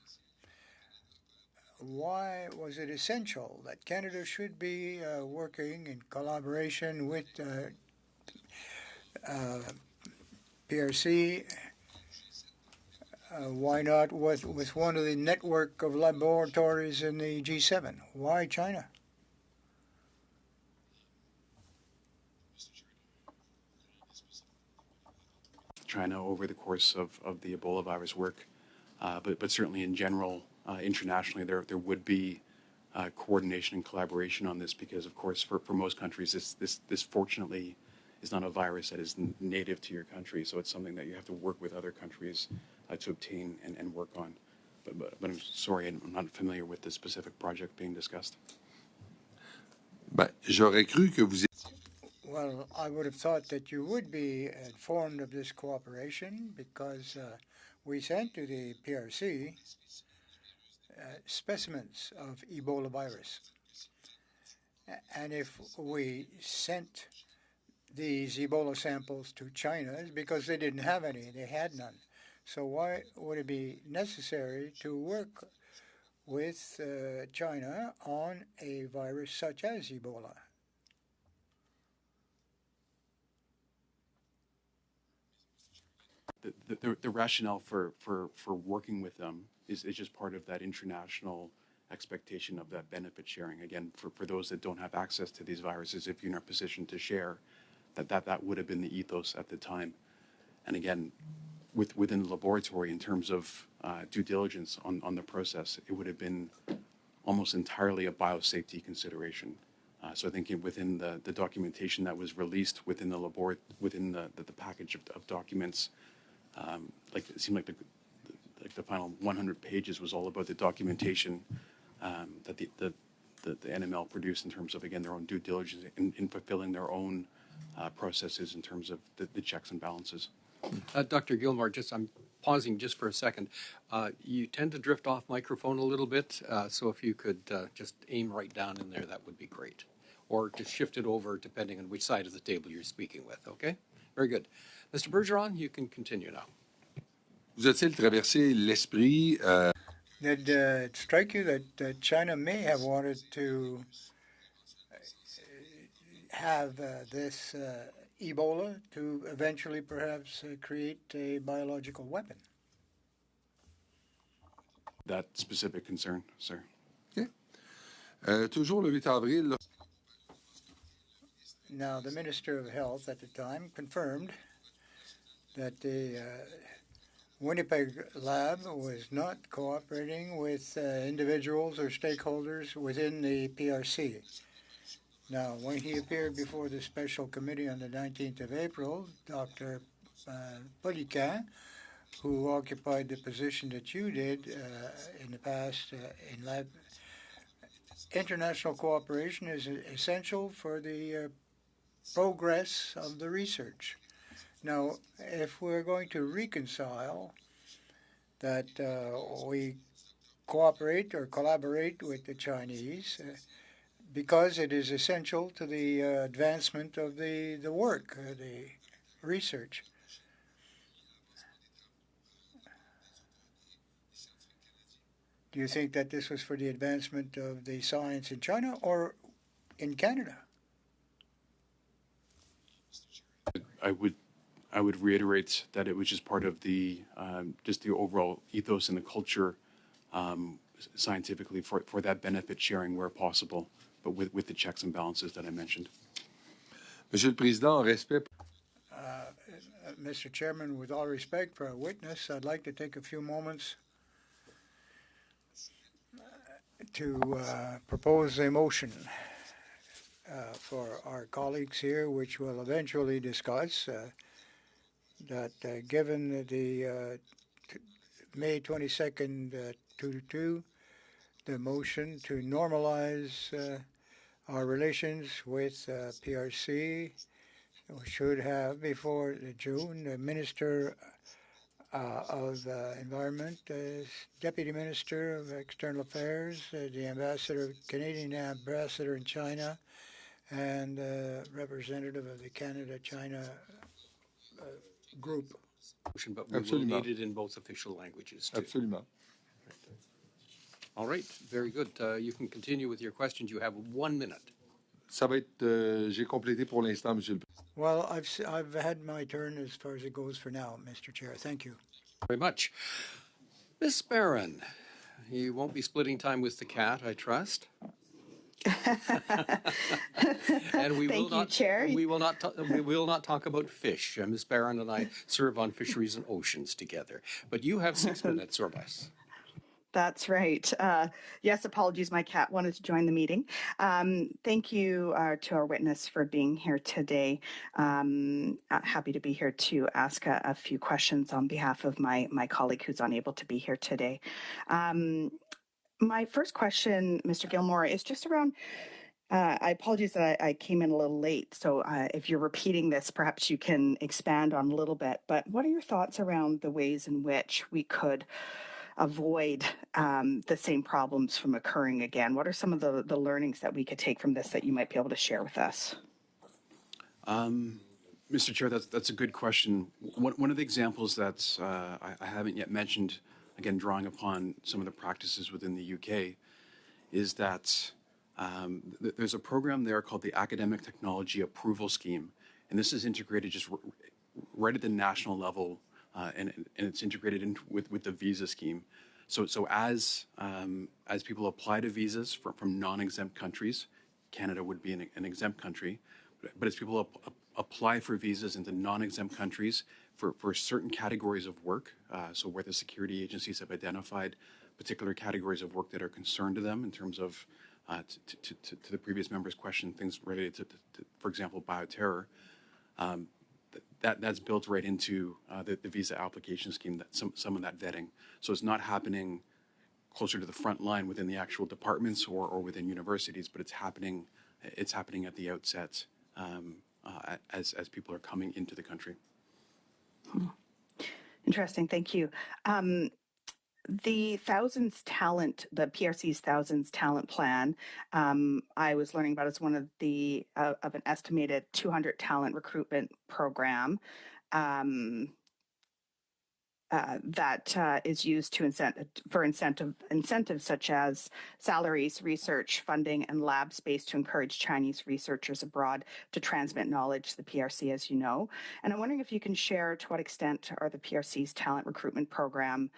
Why was it essential that Canada should be working in collaboration with PRC, why not with one of the network of laboratories in the G7? Why China? China over the course of the Ebola virus work, but certainly in general, internationally, there would be coordination and collaboration on this because, of course, for most countries, this fortunately is not a virus that is native to your country, so it's something that you have to work with other countries to obtain and work on. But I'm sorry, I'm not familiar with the specific project being discussed. Ben, j'aurais cru que vous Well, I would have thought that you would be informed of this cooperation because we sent to the PRC specimens of Ebola virus. And if we sent these Ebola samples to China, it's because they didn't have any, they had none. So why would it be necessary to work with China on a virus such as Ebola? The rationale for working with them is just part of that international expectation of that benefit sharing. Again, for those that don't have access to these viruses, if you're in a position to share, that would have been the ethos at the time. And again, within the laboratory, in terms of due diligence on the process, it would have been almost entirely a biosafety consideration. So I think within the documentation that was released within the the package of documents, like it seemed like the final 100 pages was all about the documentation that the NML produced in terms of, again, their own due diligence in fulfilling their own processes in terms of the checks and balances. Dr. Gilmore, I'm pausing just for a second. You tend to drift off microphone a little bit, so if you could just aim right down in there, that would be great. Or just shift it over depending on which side of the table you're speaking with, okay? Very good. Mr. Bergeron, you can continue now. vous a-t-il traversé l'esprit Did it strike you that China may have wanted to have this Ebola to eventually perhaps create a biological weapon? That specific concern, sir. Okay. Toujours le 8 avril. Now, the Minister of Health at the time confirmed that the Winnipeg lab was not cooperating with individuals or stakeholders within the PRC. Now, when he appeared before the special committee on the 19th of April, Dr. Peopleâ, who occupied the position that you did in the past in lab, international cooperation is essential for the progress of the research. Now, if we're going to reconcile that we cooperate or collaborate with the Chinese because it is essential to the advancement of the work, the research. Do you think that this was for the advancement of the science in China or in Canada? I would reiterate that it was just part of the just the overall ethos and the culture scientifically for that benefit sharing where possible, but with the checks and balances that I mentioned. Monsieur le Président, en respect. Mr. Chairman, with all respect for our witness, I'd like to take a few moments to propose a motion for our colleagues here, which we'll eventually discuss, that given the May 22nd the motion to normalize our relations with PRC, we should have before June the Minister of Environment, Deputy Minister of External Affairs, the Canadian Ambassador in China, and representative of the Canada-China group. But we will need it in both official languages, too. Absolument. All right, very good. You can continue with your questions. You have 1 minute. Ça va être, j'ai complété pour l'instant, Monsieur le Président. Well, I've had my turn as far as it goes for now, Mr. Chair. Thank you. Very much. Ms. Barron, you won't be splitting time with the cat, I trust. And we will not, Chair. We will not talk about fish. Ms. Barron and I serve on Fisheries and Oceans together. But you have 6 minutes or less. That's right. Yes, apologies. My cat wanted to join the meeting. Thank you to our witness for being here today. Happy to be here to ask a few questions on behalf of my colleague who's unable to be here today. My first question, Mr. Gilmore, is just around I apologize that I came in a little late, so if you're repeating this, perhaps you can expand on a little bit. But what are your thoughts around the ways in which we could avoid the same problems from occurring again? What are some of the learnings that we could take from this that you might be able to share with us? Mr. Chair, that's a good question. One of the examples that I haven't yet mentioned, again, drawing upon some of the practices within the UK, is that there's a program there called the Academic Technology Approval Scheme, and this is integrated just right at the national level, and it's integrated in with the visa scheme. So as people apply to visas from non-exempt countries, Canada would be an exempt country, but as people apply for visas into non-exempt countries for certain categories of work, so where the security agencies have identified particular categories of work that are concerned to them in terms of, to the previous member's question, things related to for example, bioterror, that's built right into the visa application scheme, that some of that vetting. So it's not happening closer to the front line within the actual departments or within universities, but it's happening at the outset as people are coming into the country. Interesting, thank you. The PRC's Thousands Talent Plan, I was learning about as one of an estimated 200 talent recruitment program that is used to incentives such as salaries, research funding, and lab space to encourage Chinese researchers abroad to transmit knowledge to the PRC, as you know. And I'm wondering if you can share to what extent are the PRC's talent recruitment program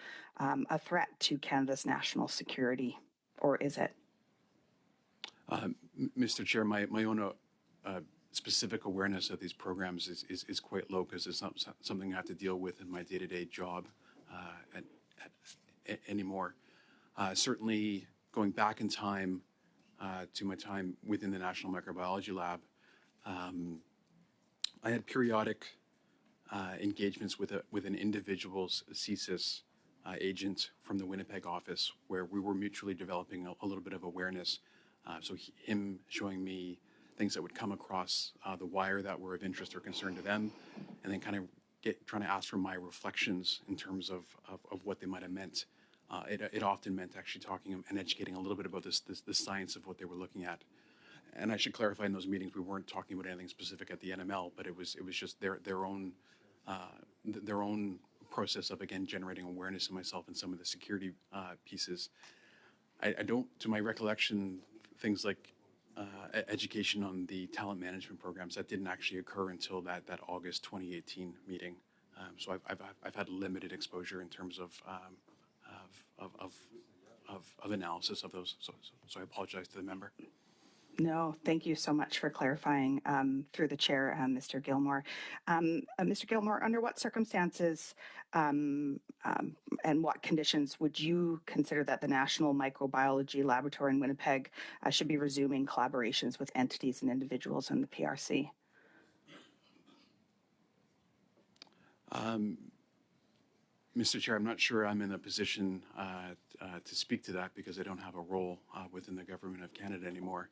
a threat to Canada's national security, or is it? Mr. Chair, my own specific awareness of these programs is quite low because it's not something I have to deal with in my day-to-day job anymore. Certainly, going back in time to my time within the National Microbiology Lab, I had periodic engagements with an individual's CSIS agent from the Winnipeg office where we were mutually developing a little bit of awareness. So him showing me things that would come across the wire that were of interest or concern to them, and then kind of trying to ask for my reflections in terms of what they might have meant. It often meant actually talking and educating a little bit about the science of what they were looking at. And I should clarify, in those meetings we weren't talking about anything specific at the NML, but it was just their own process of, again, generating awareness in myself and some of the security pieces. I don't, to my recollection, things like education on the talent management programs, that didn't actually occur until that August 2018 meeting. So I've had limited exposure in terms of analysis of those. So I apologize to the member. No, thank you so much for clarifying through the chair, Mr. Gilmore. Mr. Gilmore, under what circumstances and what conditions would you consider that the National Microbiology Laboratory in Winnipeg should be resuming collaborations with entities and individuals in the PRC? Mr. Chair, I'm not sure I'm in a position to speak to that because I don't have a role within the Government of Canada anymore.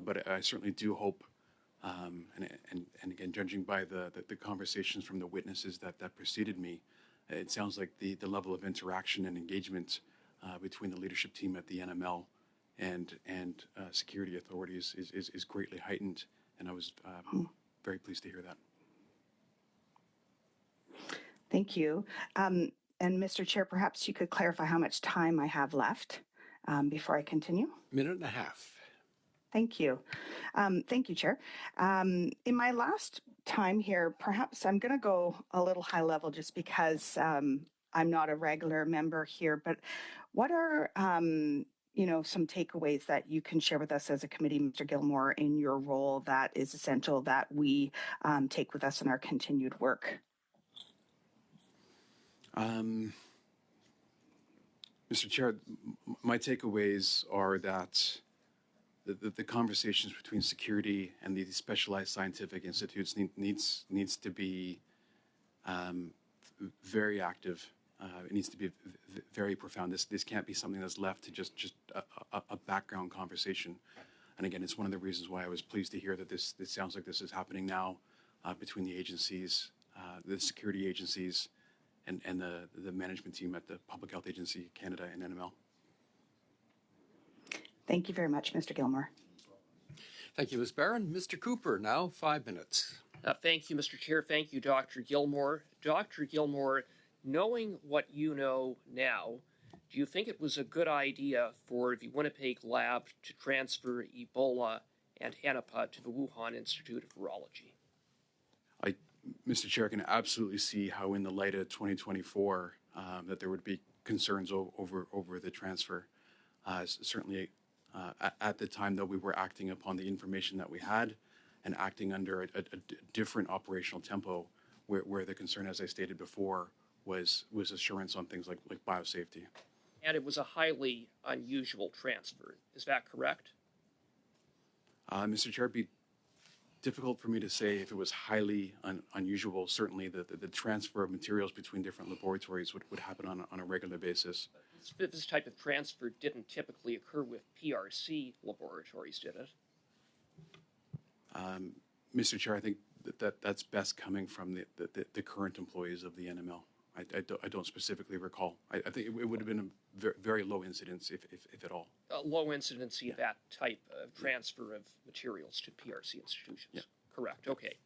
But I certainly do hope, and again, judging by the conversations from the witnesses that preceded me, it sounds like the level of interaction and engagement between the leadership team at the NML and security authorities is greatly heightened, and I was very pleased to hear that. Thank you. And Mr. Chair, perhaps you could clarify how much time I have left before I continue? Minute and a half. Thank you. Thank you, Chair. In my last time here, perhaps I'm going to go a little high level just because I'm not a regular member here, but what are some takeaways that you can share with us as a committee, Mr. Gilmore, in your role that is essential that we take with us in our continued work? Mr. Chair, my takeaways are that the conversations between security and these specialized scientific institutes needs to be very active. It needs to be very profound. This can't be something that's left to just a background conversation. And again, it's one of the reasons why I was pleased to hear that this sounds like this is happening now between the agencies, the security agencies, and the management team at the Public Health Agency, Canada, and NML. Thank you very much, Mr. Gilmore. Thank you, Ms. Barron. Mr. Cooper, now 5 minutes. Thank you, Mr. Chair. Thank you, Dr. Gilmore. Dr. Gilmore, knowing what you know now, do you think it was a good idea for the Winnipeg lab to transfer Ebola and Hennepin to the Wuhan Institute of Virology? Mr. Chair, I can absolutely see how in the light of 2024 that there would be concerns over the transfer. Certainly at the time, though, we were acting upon the information that we had and acting under a different operational tempo where the concern, as I stated before, was assurance on things like biosafety. And it was a highly unusual transfer. Is that correct? Mr. Chair, it'd be difficult for me to say if it was highly unusual. Certainly, the transfer of materials between different laboratories would happen on a regular basis. This type of transfer didn't typically occur with PRC laboratories, did it? Mr. Chair, I think that's best coming from the current employees of the NML. I don't specifically recall. I think it would have been a very low incidence, if at all. Low incidency of that type of transfer of materials to PRC institutions. Yeah. Correct. Okay.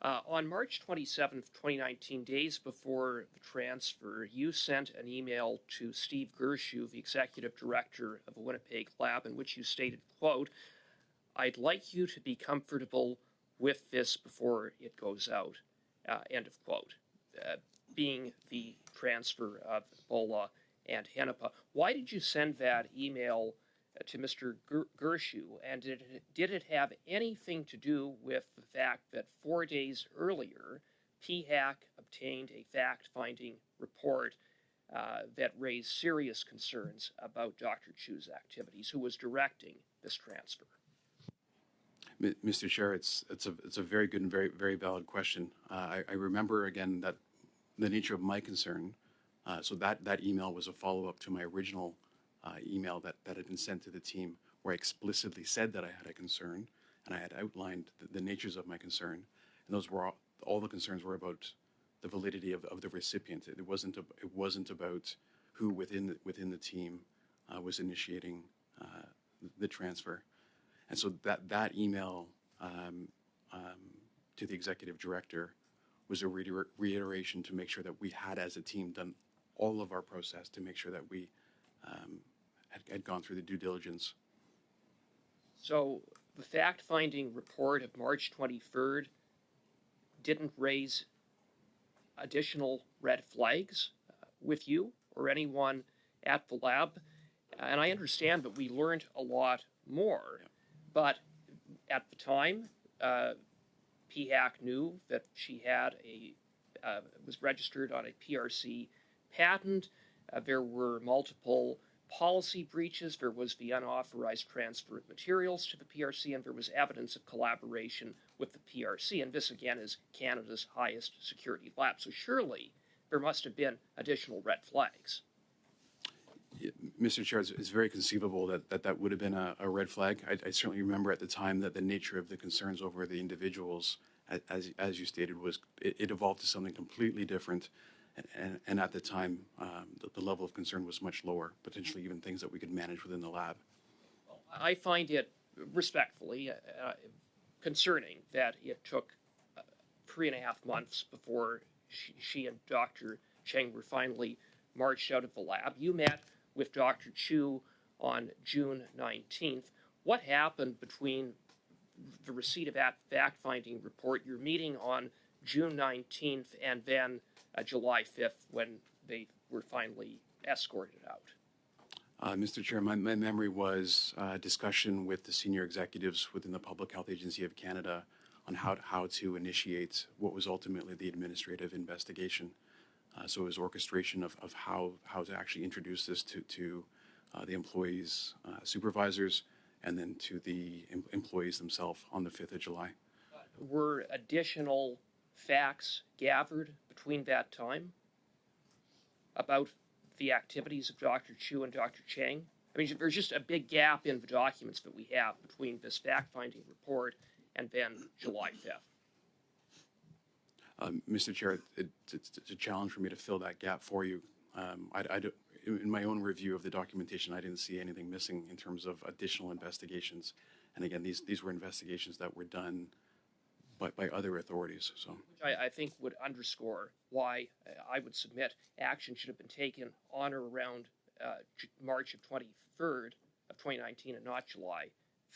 On March 27th, 2019, days before the transfer, you sent an email to Steve Gershu, the executive director of the Winnipeg lab, in which you stated, quote, "I'd like you to be comfortable with this before it goes out," end of quote, being the transfer of Ebola and Hennepin. Why did you send that email to Mr. Gershu, and did it have anything to do with the fact that 4 days earlier, PHAC obtained a fact-finding report that raised serious concerns about Dr. Chu's activities, who was directing this transfer? Mr. Chair, it's a very good and very valid question. I remember again that the nature of my concern. So that email was a follow-up to my original email that had been sent to the team, where I explicitly said that I had a concern, and I had outlined the natures of my concern, and those were all the concerns were about the validity of the recipient. It wasn't about who within the team was initiating the transfer. And so that email to the executive director was a reiteration to make sure that we had, as a team, done all of our process to make sure that we had gone through the due diligence. So the fact-finding report of March 23rd didn't raise additional red flags with you or anyone at the lab? And I understand that we learned a lot more, but at the time, PHAC knew that she had was registered on a PRC patent. There were multiple policy breaches. There was the unauthorized transfer of materials to the PRC, and there was evidence of collaboration with the PRC. And this, again, is Canada's highest security lab. So surely there must have been additional red flags. Mr. Chair, it's very conceivable that would have been a red flag. I certainly remember at the time that the nature of the concerns over the individuals, as you stated, was it evolved to something completely different. And at the time, the level of concern was much lower, potentially even things that we could manage within the lab. I find it respectfully concerning that it took 3.5 months before she and Dr. Cheng were finally marched out of the lab. You met with Dr. Chu on June 19th. what happened between the receipt of that fact-finding report, your meeting on June 19th, and then July 5th when they were finally escorted out? Mr. Chair, my memory was a discussion with the senior executives within the Public Health Agency of Canada on how to initiate what was ultimately the administrative investigation. So it was orchestration of how to actually introduce this to the employees' supervisors and then to the employees themselves on the 5th of July. Were additional facts gathered between that time about the activities of Dr. Chu and Dr. Chang? I mean, there's just a big gap in the documents that we have between this fact-finding report and then July 5th. Mr. Chair, it's a challenge for me to fill that gap for you. In my own review of the documentation, I didn't see anything missing in terms of additional investigations. And again, these were investigations that were done by other authorities. So, which I think would underscore why I would submit action should have been taken on or around March of 23rd of 2019 and not July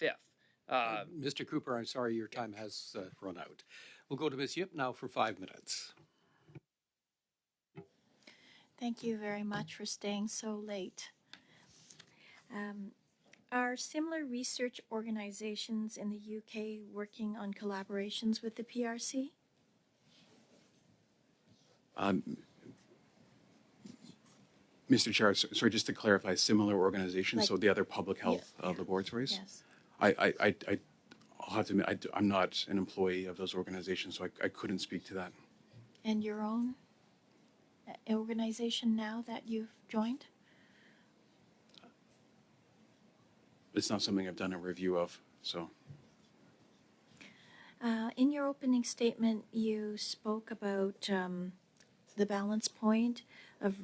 5th. Mr. Cooper, I'm sorry, your time has run out. We'll go to Ms. Yip now for 5 minutes. Thank you very much for staying so late. Are similar research organizations in the UK working on collaborations with the PRC? Mr. Chair, sorry, just to clarify, similar organizations, so the other public health laboratories? Yes. I'll have to admit, I'm not an employee of those organizations, so I couldn't speak to that. And your own organization now that you've joined? It's not something I've done a review of, so. In your opening statement, you spoke about the balance point of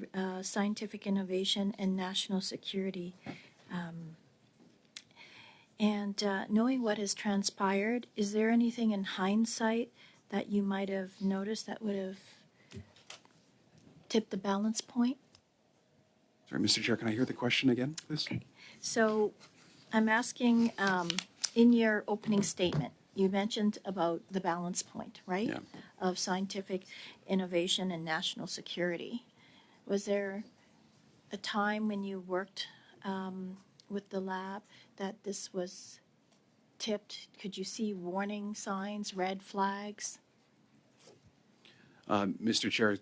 scientific innovation and national security. And knowing what has transpired, is there anything in hindsight that you might have noticed that would have tipped the balance point? Sorry, Mr. Chair, can I hear the question again, please? Okay. So I'm asking, in your opening statement, you mentioned about the balance point, right? Yeah. Of scientific innovation and national security. Was there a time when you worked with the lab that this was tipped? Could you see warning signs, red flags? Mr. Chair,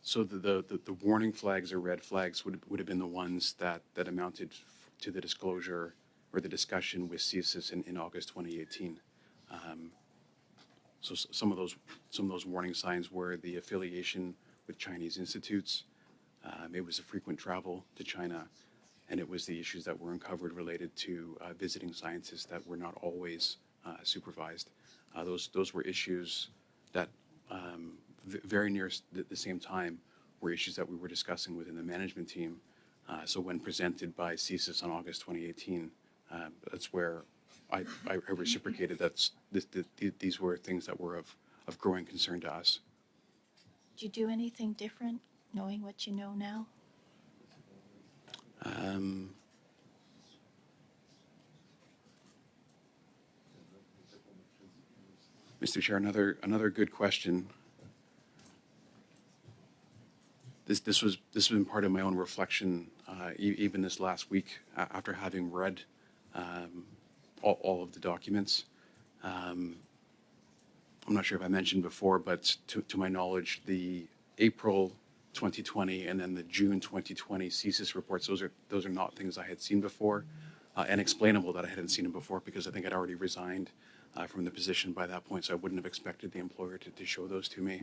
so the warning flags or red flags would have been the ones that amounted to the disclosure or the discussion with CSIS in August 2018. So some of those warning signs were the affiliation with Chinese institutes. It was a frequent travel to China, and it was the issues that were uncovered related to visiting scientists that were not always supervised. Those were issues that very near the same time were issues that we were discussing within the management team. So when presented by CSIS on August 2018, that's where I reciprocated that these were things that were of growing concern to us. Did you do anything different, knowing what you know now? Mr. Chair, another good question. This has been part of my own reflection, even this last week after having read all of the documents. I'm not sure if I mentioned before, but to my knowledge, the April 2020 and then the June 2020 CSIS reports, those are not things I had seen before, and explainable that I hadn't seen them before because I think I'd already resigned from the position by that point, so I wouldn't have expected the employer to show those to me.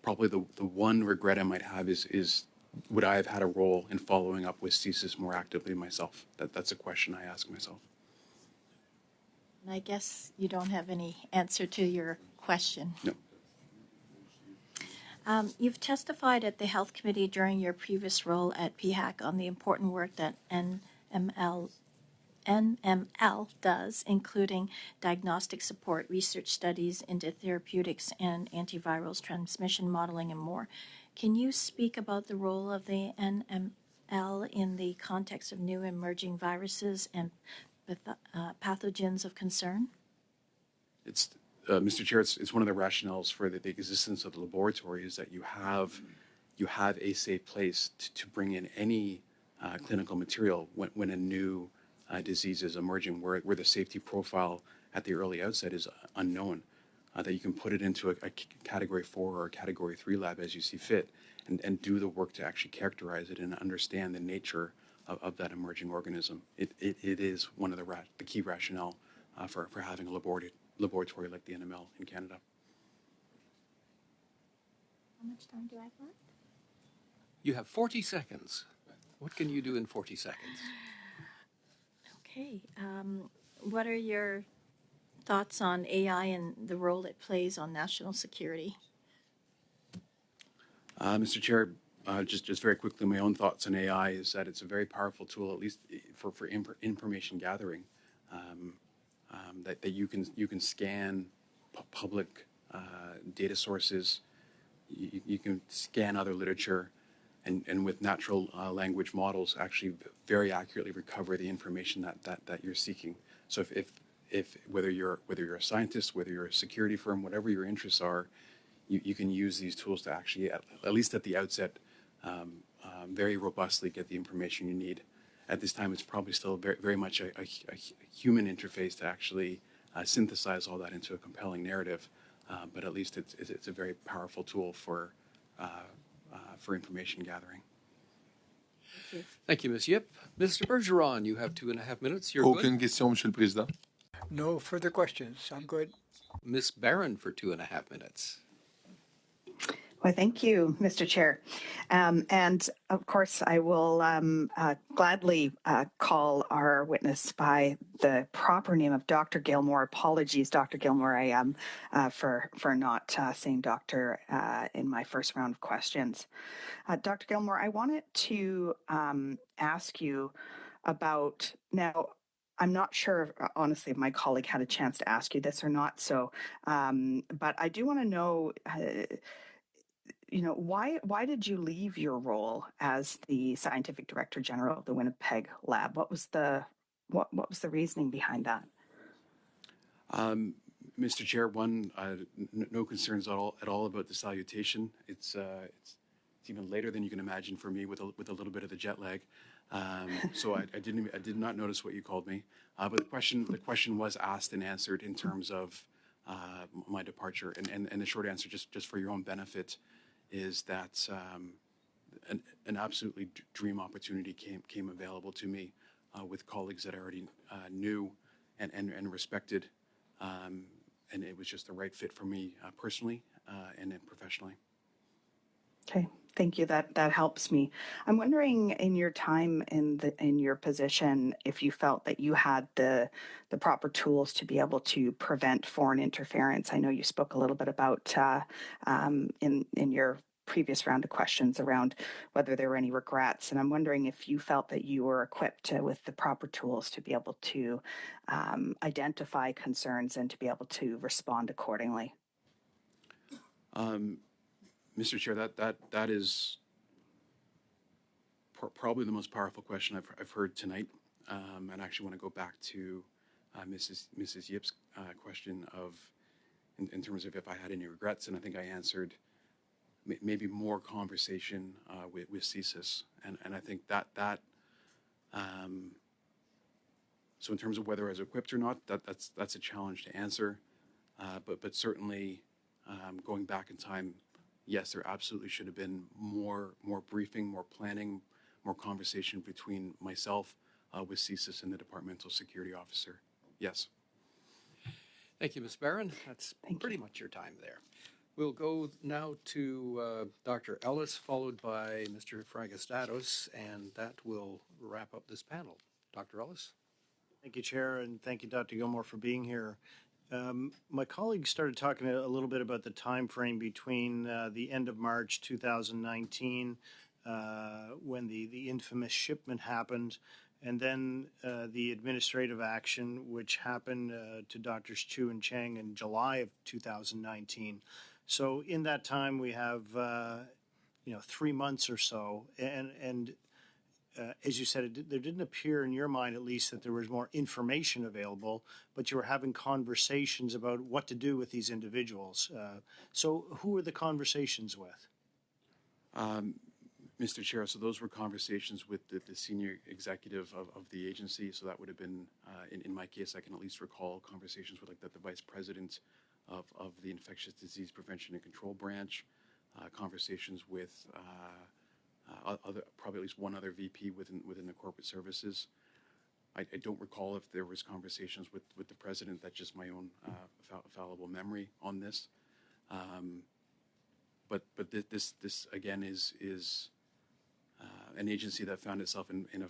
Probably the one regret I might have is would I have had a role in following up with CSIS more actively myself? That's a question I ask myself. And I guess you don't have any answer to your question. No. You've testified at the Health Committee during your previous role at PHAC on the important work that NML does, including diagnostic support, research studies into therapeutics and antivirals, transmission modeling, and more. Can you speak about the role of the in the context of new emerging viruses and pathogens of concern? It's Mr. Chair, it's one of the rationales for the existence of the laboratory is that you have a safe place to bring in any clinical material when a new disease is emerging, where the safety profile at the early outset is unknown, that you can put it into a Category 4 or a Category 3 lab as you see fit, and do the work to actually characterize it and understand the nature of that emerging organism. It is one of the key rationale for having a laboratory like the NML in Canada. How much time do I have left? You have 40 seconds. What can you do in 40 seconds? Okay. What are your thoughts on AI and the role it plays on national security? Mr. Chair, just very quickly, my own thoughts on AI is that it's a very powerful tool, at least for information gathering. That you can scan public data sources, you can scan other literature, and with natural language models actually very accurately recover the information that you're seeking. So if whether you're a scientist, whether you're a security firm, whatever your interests are, you can use these tools to actually, at least at the outset, very robustly get the information you need. At this time, it's probably still very much a human interface to actually synthesize all that into a compelling narrative, but at least it's a very powerful tool for information gathering. Thank you, Ms. Yip. Mr. Bergeron, you have 2.5 minutes. You're Aucune good. question, Monsieur le Président. No further questions. I'm good. Ms. Barron for 2.5 minutes. Well, thank you, Mr. Chair. And of course, I will gladly call our witness by the proper name of Dr. Gilmore. Apologies, Dr. Gilmore, I am for not saying doctor in my first round of questions. Dr. Gilmore, I wanted to ask you about now. I'm not sure, honestly, if my colleague had a chance to ask you this or not. So, but I do want to know. Why did you leave your role as the scientific director general of the Winnipeg lab? What was the reasoning behind that? Mr. Chair, no concerns at all about the salutation. It's even later than you can imagine for me with a little bit of the jet lag. So I did not notice what you called me. But the question was asked and answered in terms of my departure, and the short answer, just for your own benefit, is that an absolutely dream opportunity came available to me with colleagues that I already knew and respected, and it was just the right fit for me personally and professionally. Okay, thank you. That helps me. I'm wondering, in your time in your position, if you felt that you had the proper tools to be able to prevent foreign interference. I know you spoke a little bit about in your previous round of questions around whether there were any regrets, and I'm wondering if you felt that you were equipped with the proper tools to be able to identify concerns and to be able to respond accordingly. Mr. Chair, that is probably the most powerful question I've heard tonight, and I actually want to go back to Mrs. Yip's question in terms of if I had any regrets, and I think I answered maybe more conversation with CSIS, and I think that so in terms of whether I was equipped or not, that's a challenge to answer, but certainly going back in time. Yes, there absolutely should have been more briefing, more planning, more conversation between myself with CSIS and the departmental security officer. Yes. Thank you, Ms. Barron. That's pretty much your time there. We'll go now to Dr. Ellis, followed by Mr. Fragastatos, and that will wrap up this panel. Dr. Ellis? Thank you, Chair, and thank you, Dr. Gilmore, for being here. My colleague started talking a little bit about the time frame between the end of March 2019, when the infamous shipment happened, and then the administrative action, which happened to Drs. Chu and Chang in July of 2019. So in that time, we have 3 months or so, and as you said, there didn't appear in your mind, at least, that there was more information available, but you were having conversations about what to do with these individuals. So who were the conversations with? Mr. Chair, so those were conversations with the senior executive of the agency. So that would have been, in my case, I can at least recall conversations with like the vice president of the infectious disease prevention and control branch, conversations with probably at least one other VP within the corporate services. I don't recall if there was conversations with the president. That's just my own fallible memory on this. But this again is an agency that found itself in a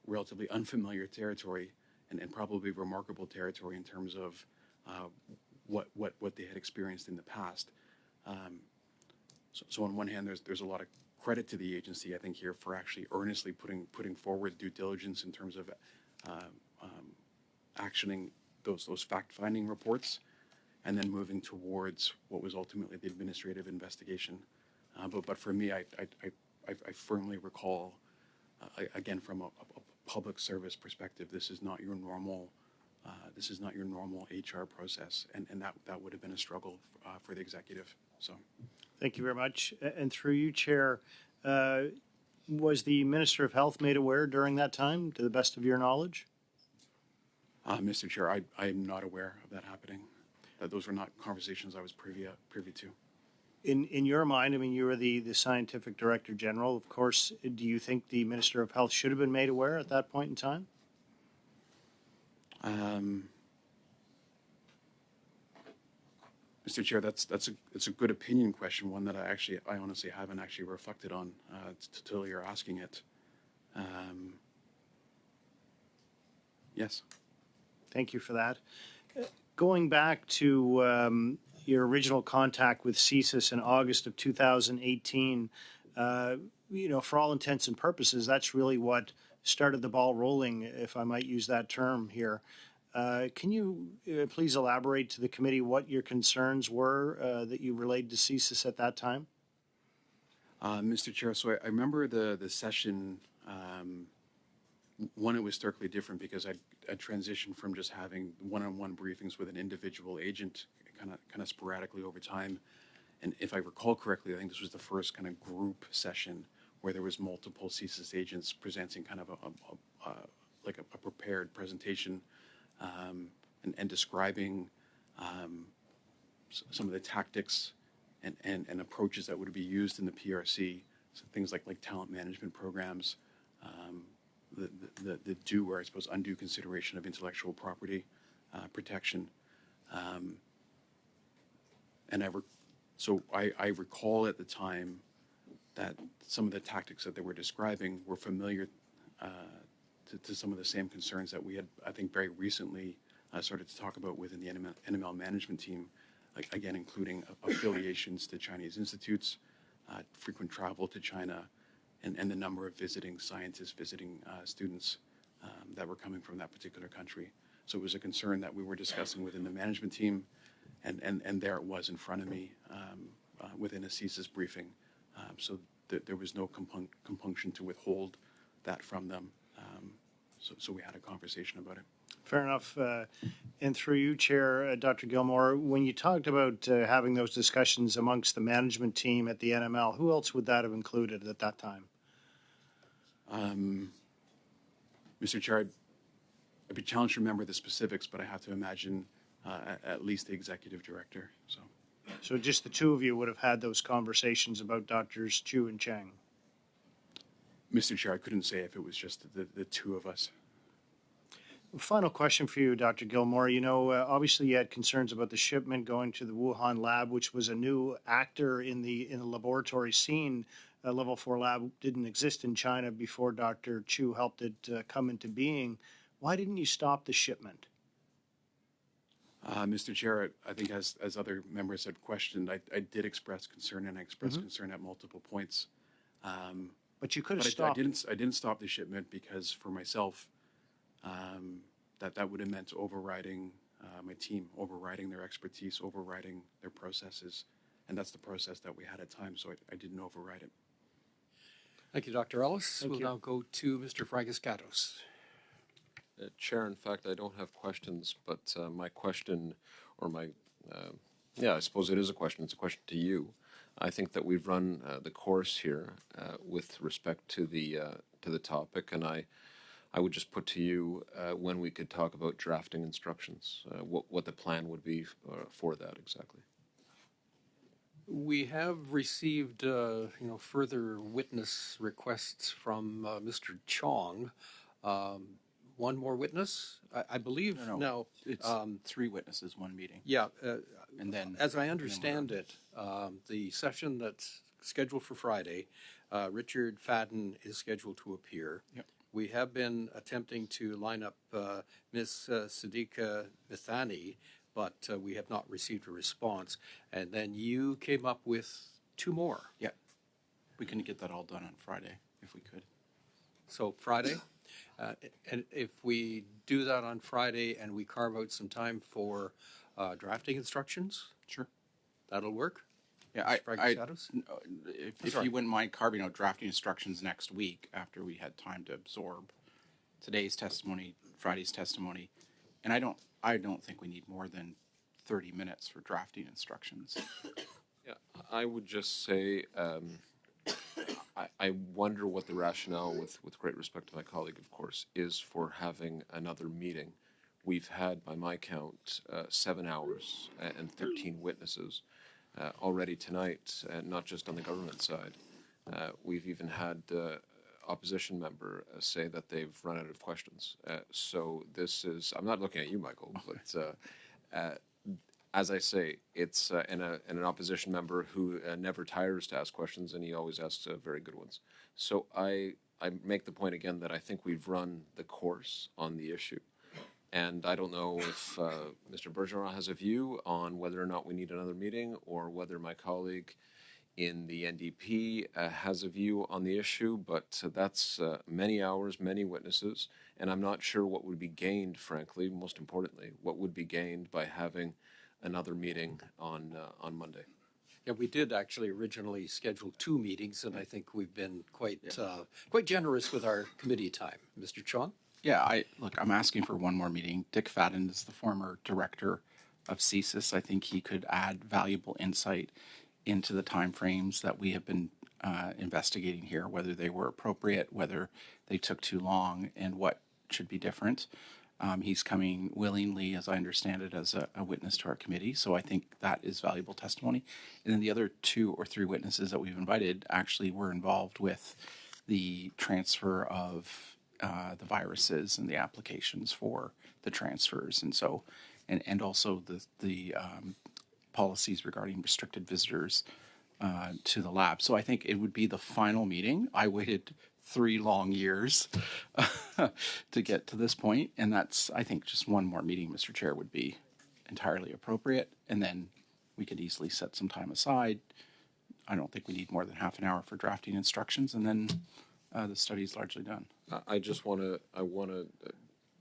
relatively unfamiliar territory and probably remarkable territory in terms of what they had experienced in the past. So on one hand, there's a lot of credit to the agency, I think, here for actually earnestly putting forward due diligence in terms of actioning those fact-finding reports, and then moving towards what was ultimately the administrative investigation. But for me, I firmly recall, again, from a public service perspective, this is not your normal HR process, and that would have been a struggle for the executive. So, thank you very much. And through you, Chair, was the Minister of Health made aware during that time, to the best of your knowledge? Mr. Chair, I am not aware of that happening. Those were not conversations I was privy to. In your mind, I mean, you were the scientific director general, of course. Do you think the Minister of Health should have been made aware at that point in time? Mr. Chair, it's a good opinion question, one that I honestly haven't actually reflected on until you're asking it. Yes. Thank you for that. Going back to your original contact with CSIS in August of 2018, for all intents and purposes, that's really what started the ball rolling, if I might use that term here. Can you please elaborate to the committee what your concerns were that you relayed to CSIS at that time? Mr. Chair, so I remember the session. One, it was starkly different because I transitioned from just having one-on-one briefings with an individual agent kind of sporadically over time. And if I recall correctly, I think this was the first kind of group session where there was multiple CSIS agents presenting kind of a prepared presentation and describing some of the tactics and approaches that would be used in the PRC, so things like talent management programs, the due, or I suppose undue consideration of intellectual property protection. So I recall at the time that some of the tactics that they were describing were familiar to some of the same concerns that we had, I think, very recently started to talk about within the NML management team, again, including affiliations to Chinese institutes, frequent travel to China, and the number of visiting scientists, visiting students that were coming from that particular country. So it was a concern that we were discussing within the management team, and there it was in front of me within a CSIS briefing. So there was no compunction to withhold that from them. So we had a conversation about it. Fair enough. And through you, Chair, Dr. Gilmore, when you talked about having those discussions amongst the management team at the NML, who else would that have included at that time? Mr. Chair, I'd be challenged to remember the specifics, but I have to imagine at least the executive director. So just the two of you would have had those conversations about Drs. Chu and Chang? Mr. Chair, I couldn't say if it was just the two of us. Final question for you, Dr. Gilmore. Obviously you had concerns about the shipment going to the Wuhan lab, which was a new actor in the laboratory scene. A level 4 lab didn't exist in China before Dr. Chu helped it come into being. Why didn't you stop the shipment? Mr. Chair, I think as other members had questioned, I did express concern, and I expressed concern at multiple points. But you could have stopped. I didn't stop the shipment because for myself, that would have meant overriding my team, overriding their expertise, overriding their processes, and that's the process that we had at times. So I didn't override it. Thank you, Dr. Ellis. Thank We'll you. now go to Mr. Franciscatos. Chair, in fact, I don't have questions, but my question, or my, yeah, I suppose it is a question. It's a question to you. I think that we've run the course here with respect to the topic, and I would just put to you when we could talk about drafting instructions, what the plan would be for that exactly. We have received, further witness requests from Mr. Chong. One more witness, I believe. No, now it's 3 witnesses, 1 meeting. Yeah, and then as I understand it, the session that's scheduled for Friday, Richard Fadden is scheduled to appear. Yep. We have been attempting to line up Ms. Siddiqa Mithani, but we have not received a response. And then you came up with 2 more. Yeah, we can get that all done on Friday if we could. So Friday, and if we do that on Friday and we carve out some time for drafting instructions, sure, that'll work. Yeah, if Sorry. you wouldn't mind carving out drafting instructions next week after we had time to absorb today's testimony, Friday's testimony, and I don't think we need more than 30 minutes for drafting instructions. Yeah, I would just say I wonder what the rationale, with great respect to my colleague, of course, is for having another meeting. We've had, by my count, 7 hours and 13 witnesses already tonight, not just on the government side. We've even had opposition member say that they've run out of questions. So this is, I'm not looking at you, Michael, but as I say, it's an opposition member who never tires to ask questions, and he always asks very good ones. So I make the point again that I think we've run the course on the issue. And I don't know if Mr. Bergeron has a view on whether or not we need another meeting, or whether my colleague in the NDP has a view on the issue, but that's many hours, many witnesses, and I'm not sure what would be gained, frankly, most importantly, what would be gained by having another meeting on Monday. Yeah, we did actually originally schedule 2 meetings, and I think we've been quite generous with our committee time. Mr. Chong? Yeah, I'm asking for 1 more meeting. Dick Fadden is the former director of CSIS. I think he could add valuable insight into the timeframes that we have been investigating here, whether they were appropriate, whether they took too long, and what should be different. He's coming willingly, as I understand it, as a witness to our committee, so I think that is valuable testimony. And then the other 2 or 3 witnesses that we've invited actually were involved with the transfer of the viruses and the applications for the transfers, and so, and also the policies regarding restricted visitors to the lab. So I think it would be the final meeting. I waited 3 long years to get to this point, and that's, I think, just 1 more meeting, Mr. Chair, would be entirely appropriate, and then we could easily set some time aside. I don't think we need more than half an hour for drafting instructions, and then the study is largely done. I want to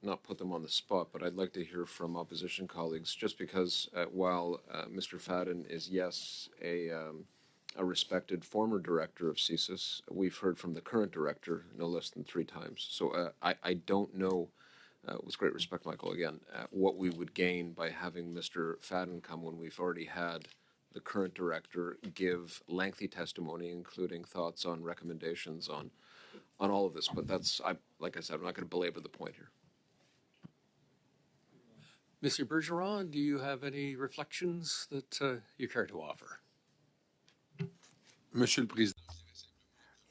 not put them on the spot, but I'd like to hear from opposition colleagues, just because while Mr. Fadden is, yes, a respected former director of CSIS, we've heard from the current director no less than 3 times. So I don't know, with great respect, Michael, again, what we would gain by having Mr. Fadden come when we've already had the current director give lengthy testimony, including thoughts on recommendations on all of this. But that's, like I said, I'm not going to belabor the point here. Mr. Bergeron, do you have any reflections that you care to offer? Monsieur le Président.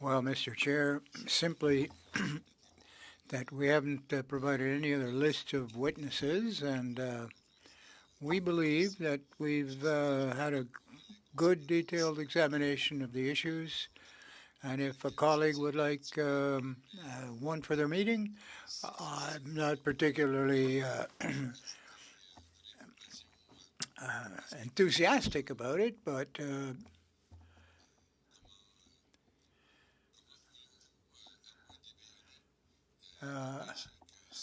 Well, Mr. Chair, simply that we haven't provided any other list of witnesses, and we believe that we've had a good, detailed examination of the issues. And if a colleague would like one for their meeting, I'm not particularly enthusiastic about it, but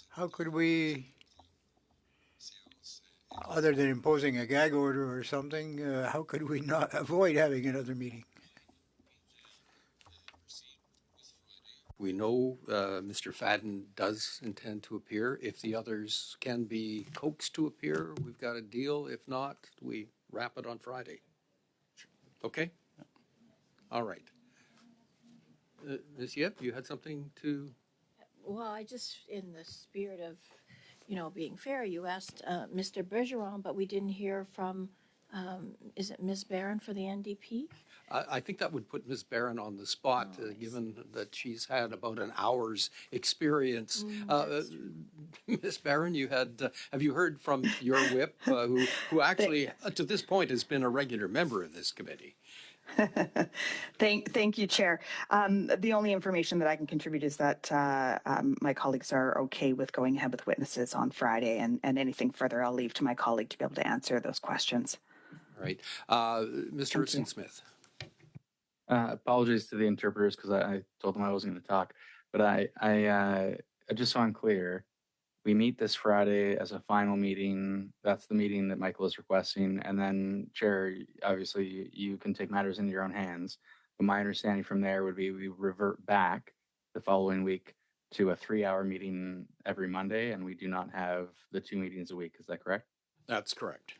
how could we, other than imposing a gag order or something, how could we not avoid having another meeting? We know Mr. Fadden does intend to appear. If the others can be coaxed to appear, we've got a deal. If not, we wrap it on Friday. Okay? All right. Ms. Yip, you had something to? Well, I just, in the spirit of, being fair, you asked Mr. Bergeron, but we didn't hear from, is it Ms. Barron for the NDP? I think that would put Ms. Barron on the spot, given that she's had about an hour's experience. Ms. Barron, you had, have you heard from your whip, who actually, to this point, has been a regular member of this committee? Thank you, Chair. The only information that I can contribute is that my colleagues are okay with going ahead with witnesses on Friday, and anything further I'll leave to my colleague to be able to answer those questions. All right. Mr. Erskine-Smith. Apologies to the interpreters because I told them I wasn't going to talk, but I just so I'm clear, we meet this Friday as a final meeting. That's the meeting that Michael is requesting, and then Chair, obviously you can take matters into your own hands. But my understanding from there would be we revert back the following week to a 3-hour meeting every Monday, and we do not have the 2 meetings a week. Is that correct? That's correct.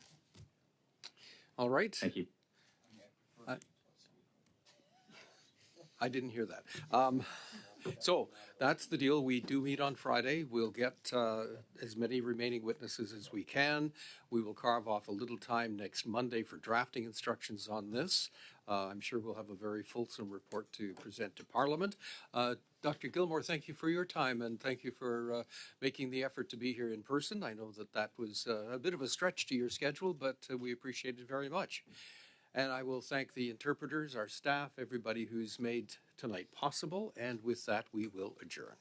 All right. Thank you. I didn't hear that. So that's the deal. We do meet on Friday. We'll get as many remaining witnesses as we can. We will carve off a little time next Monday for drafting instructions on this. I'm sure we'll have a very fulsome report to present to Parliament. Dr. Gilmore, thank you for your time, and thank you for making the effort to be here in person. I know that that was a bit of a stretch to your schedule, but we appreciate it very much. And I will thank the interpreters, our staff, everybody who's made tonight possible. And with that, we will adjourn.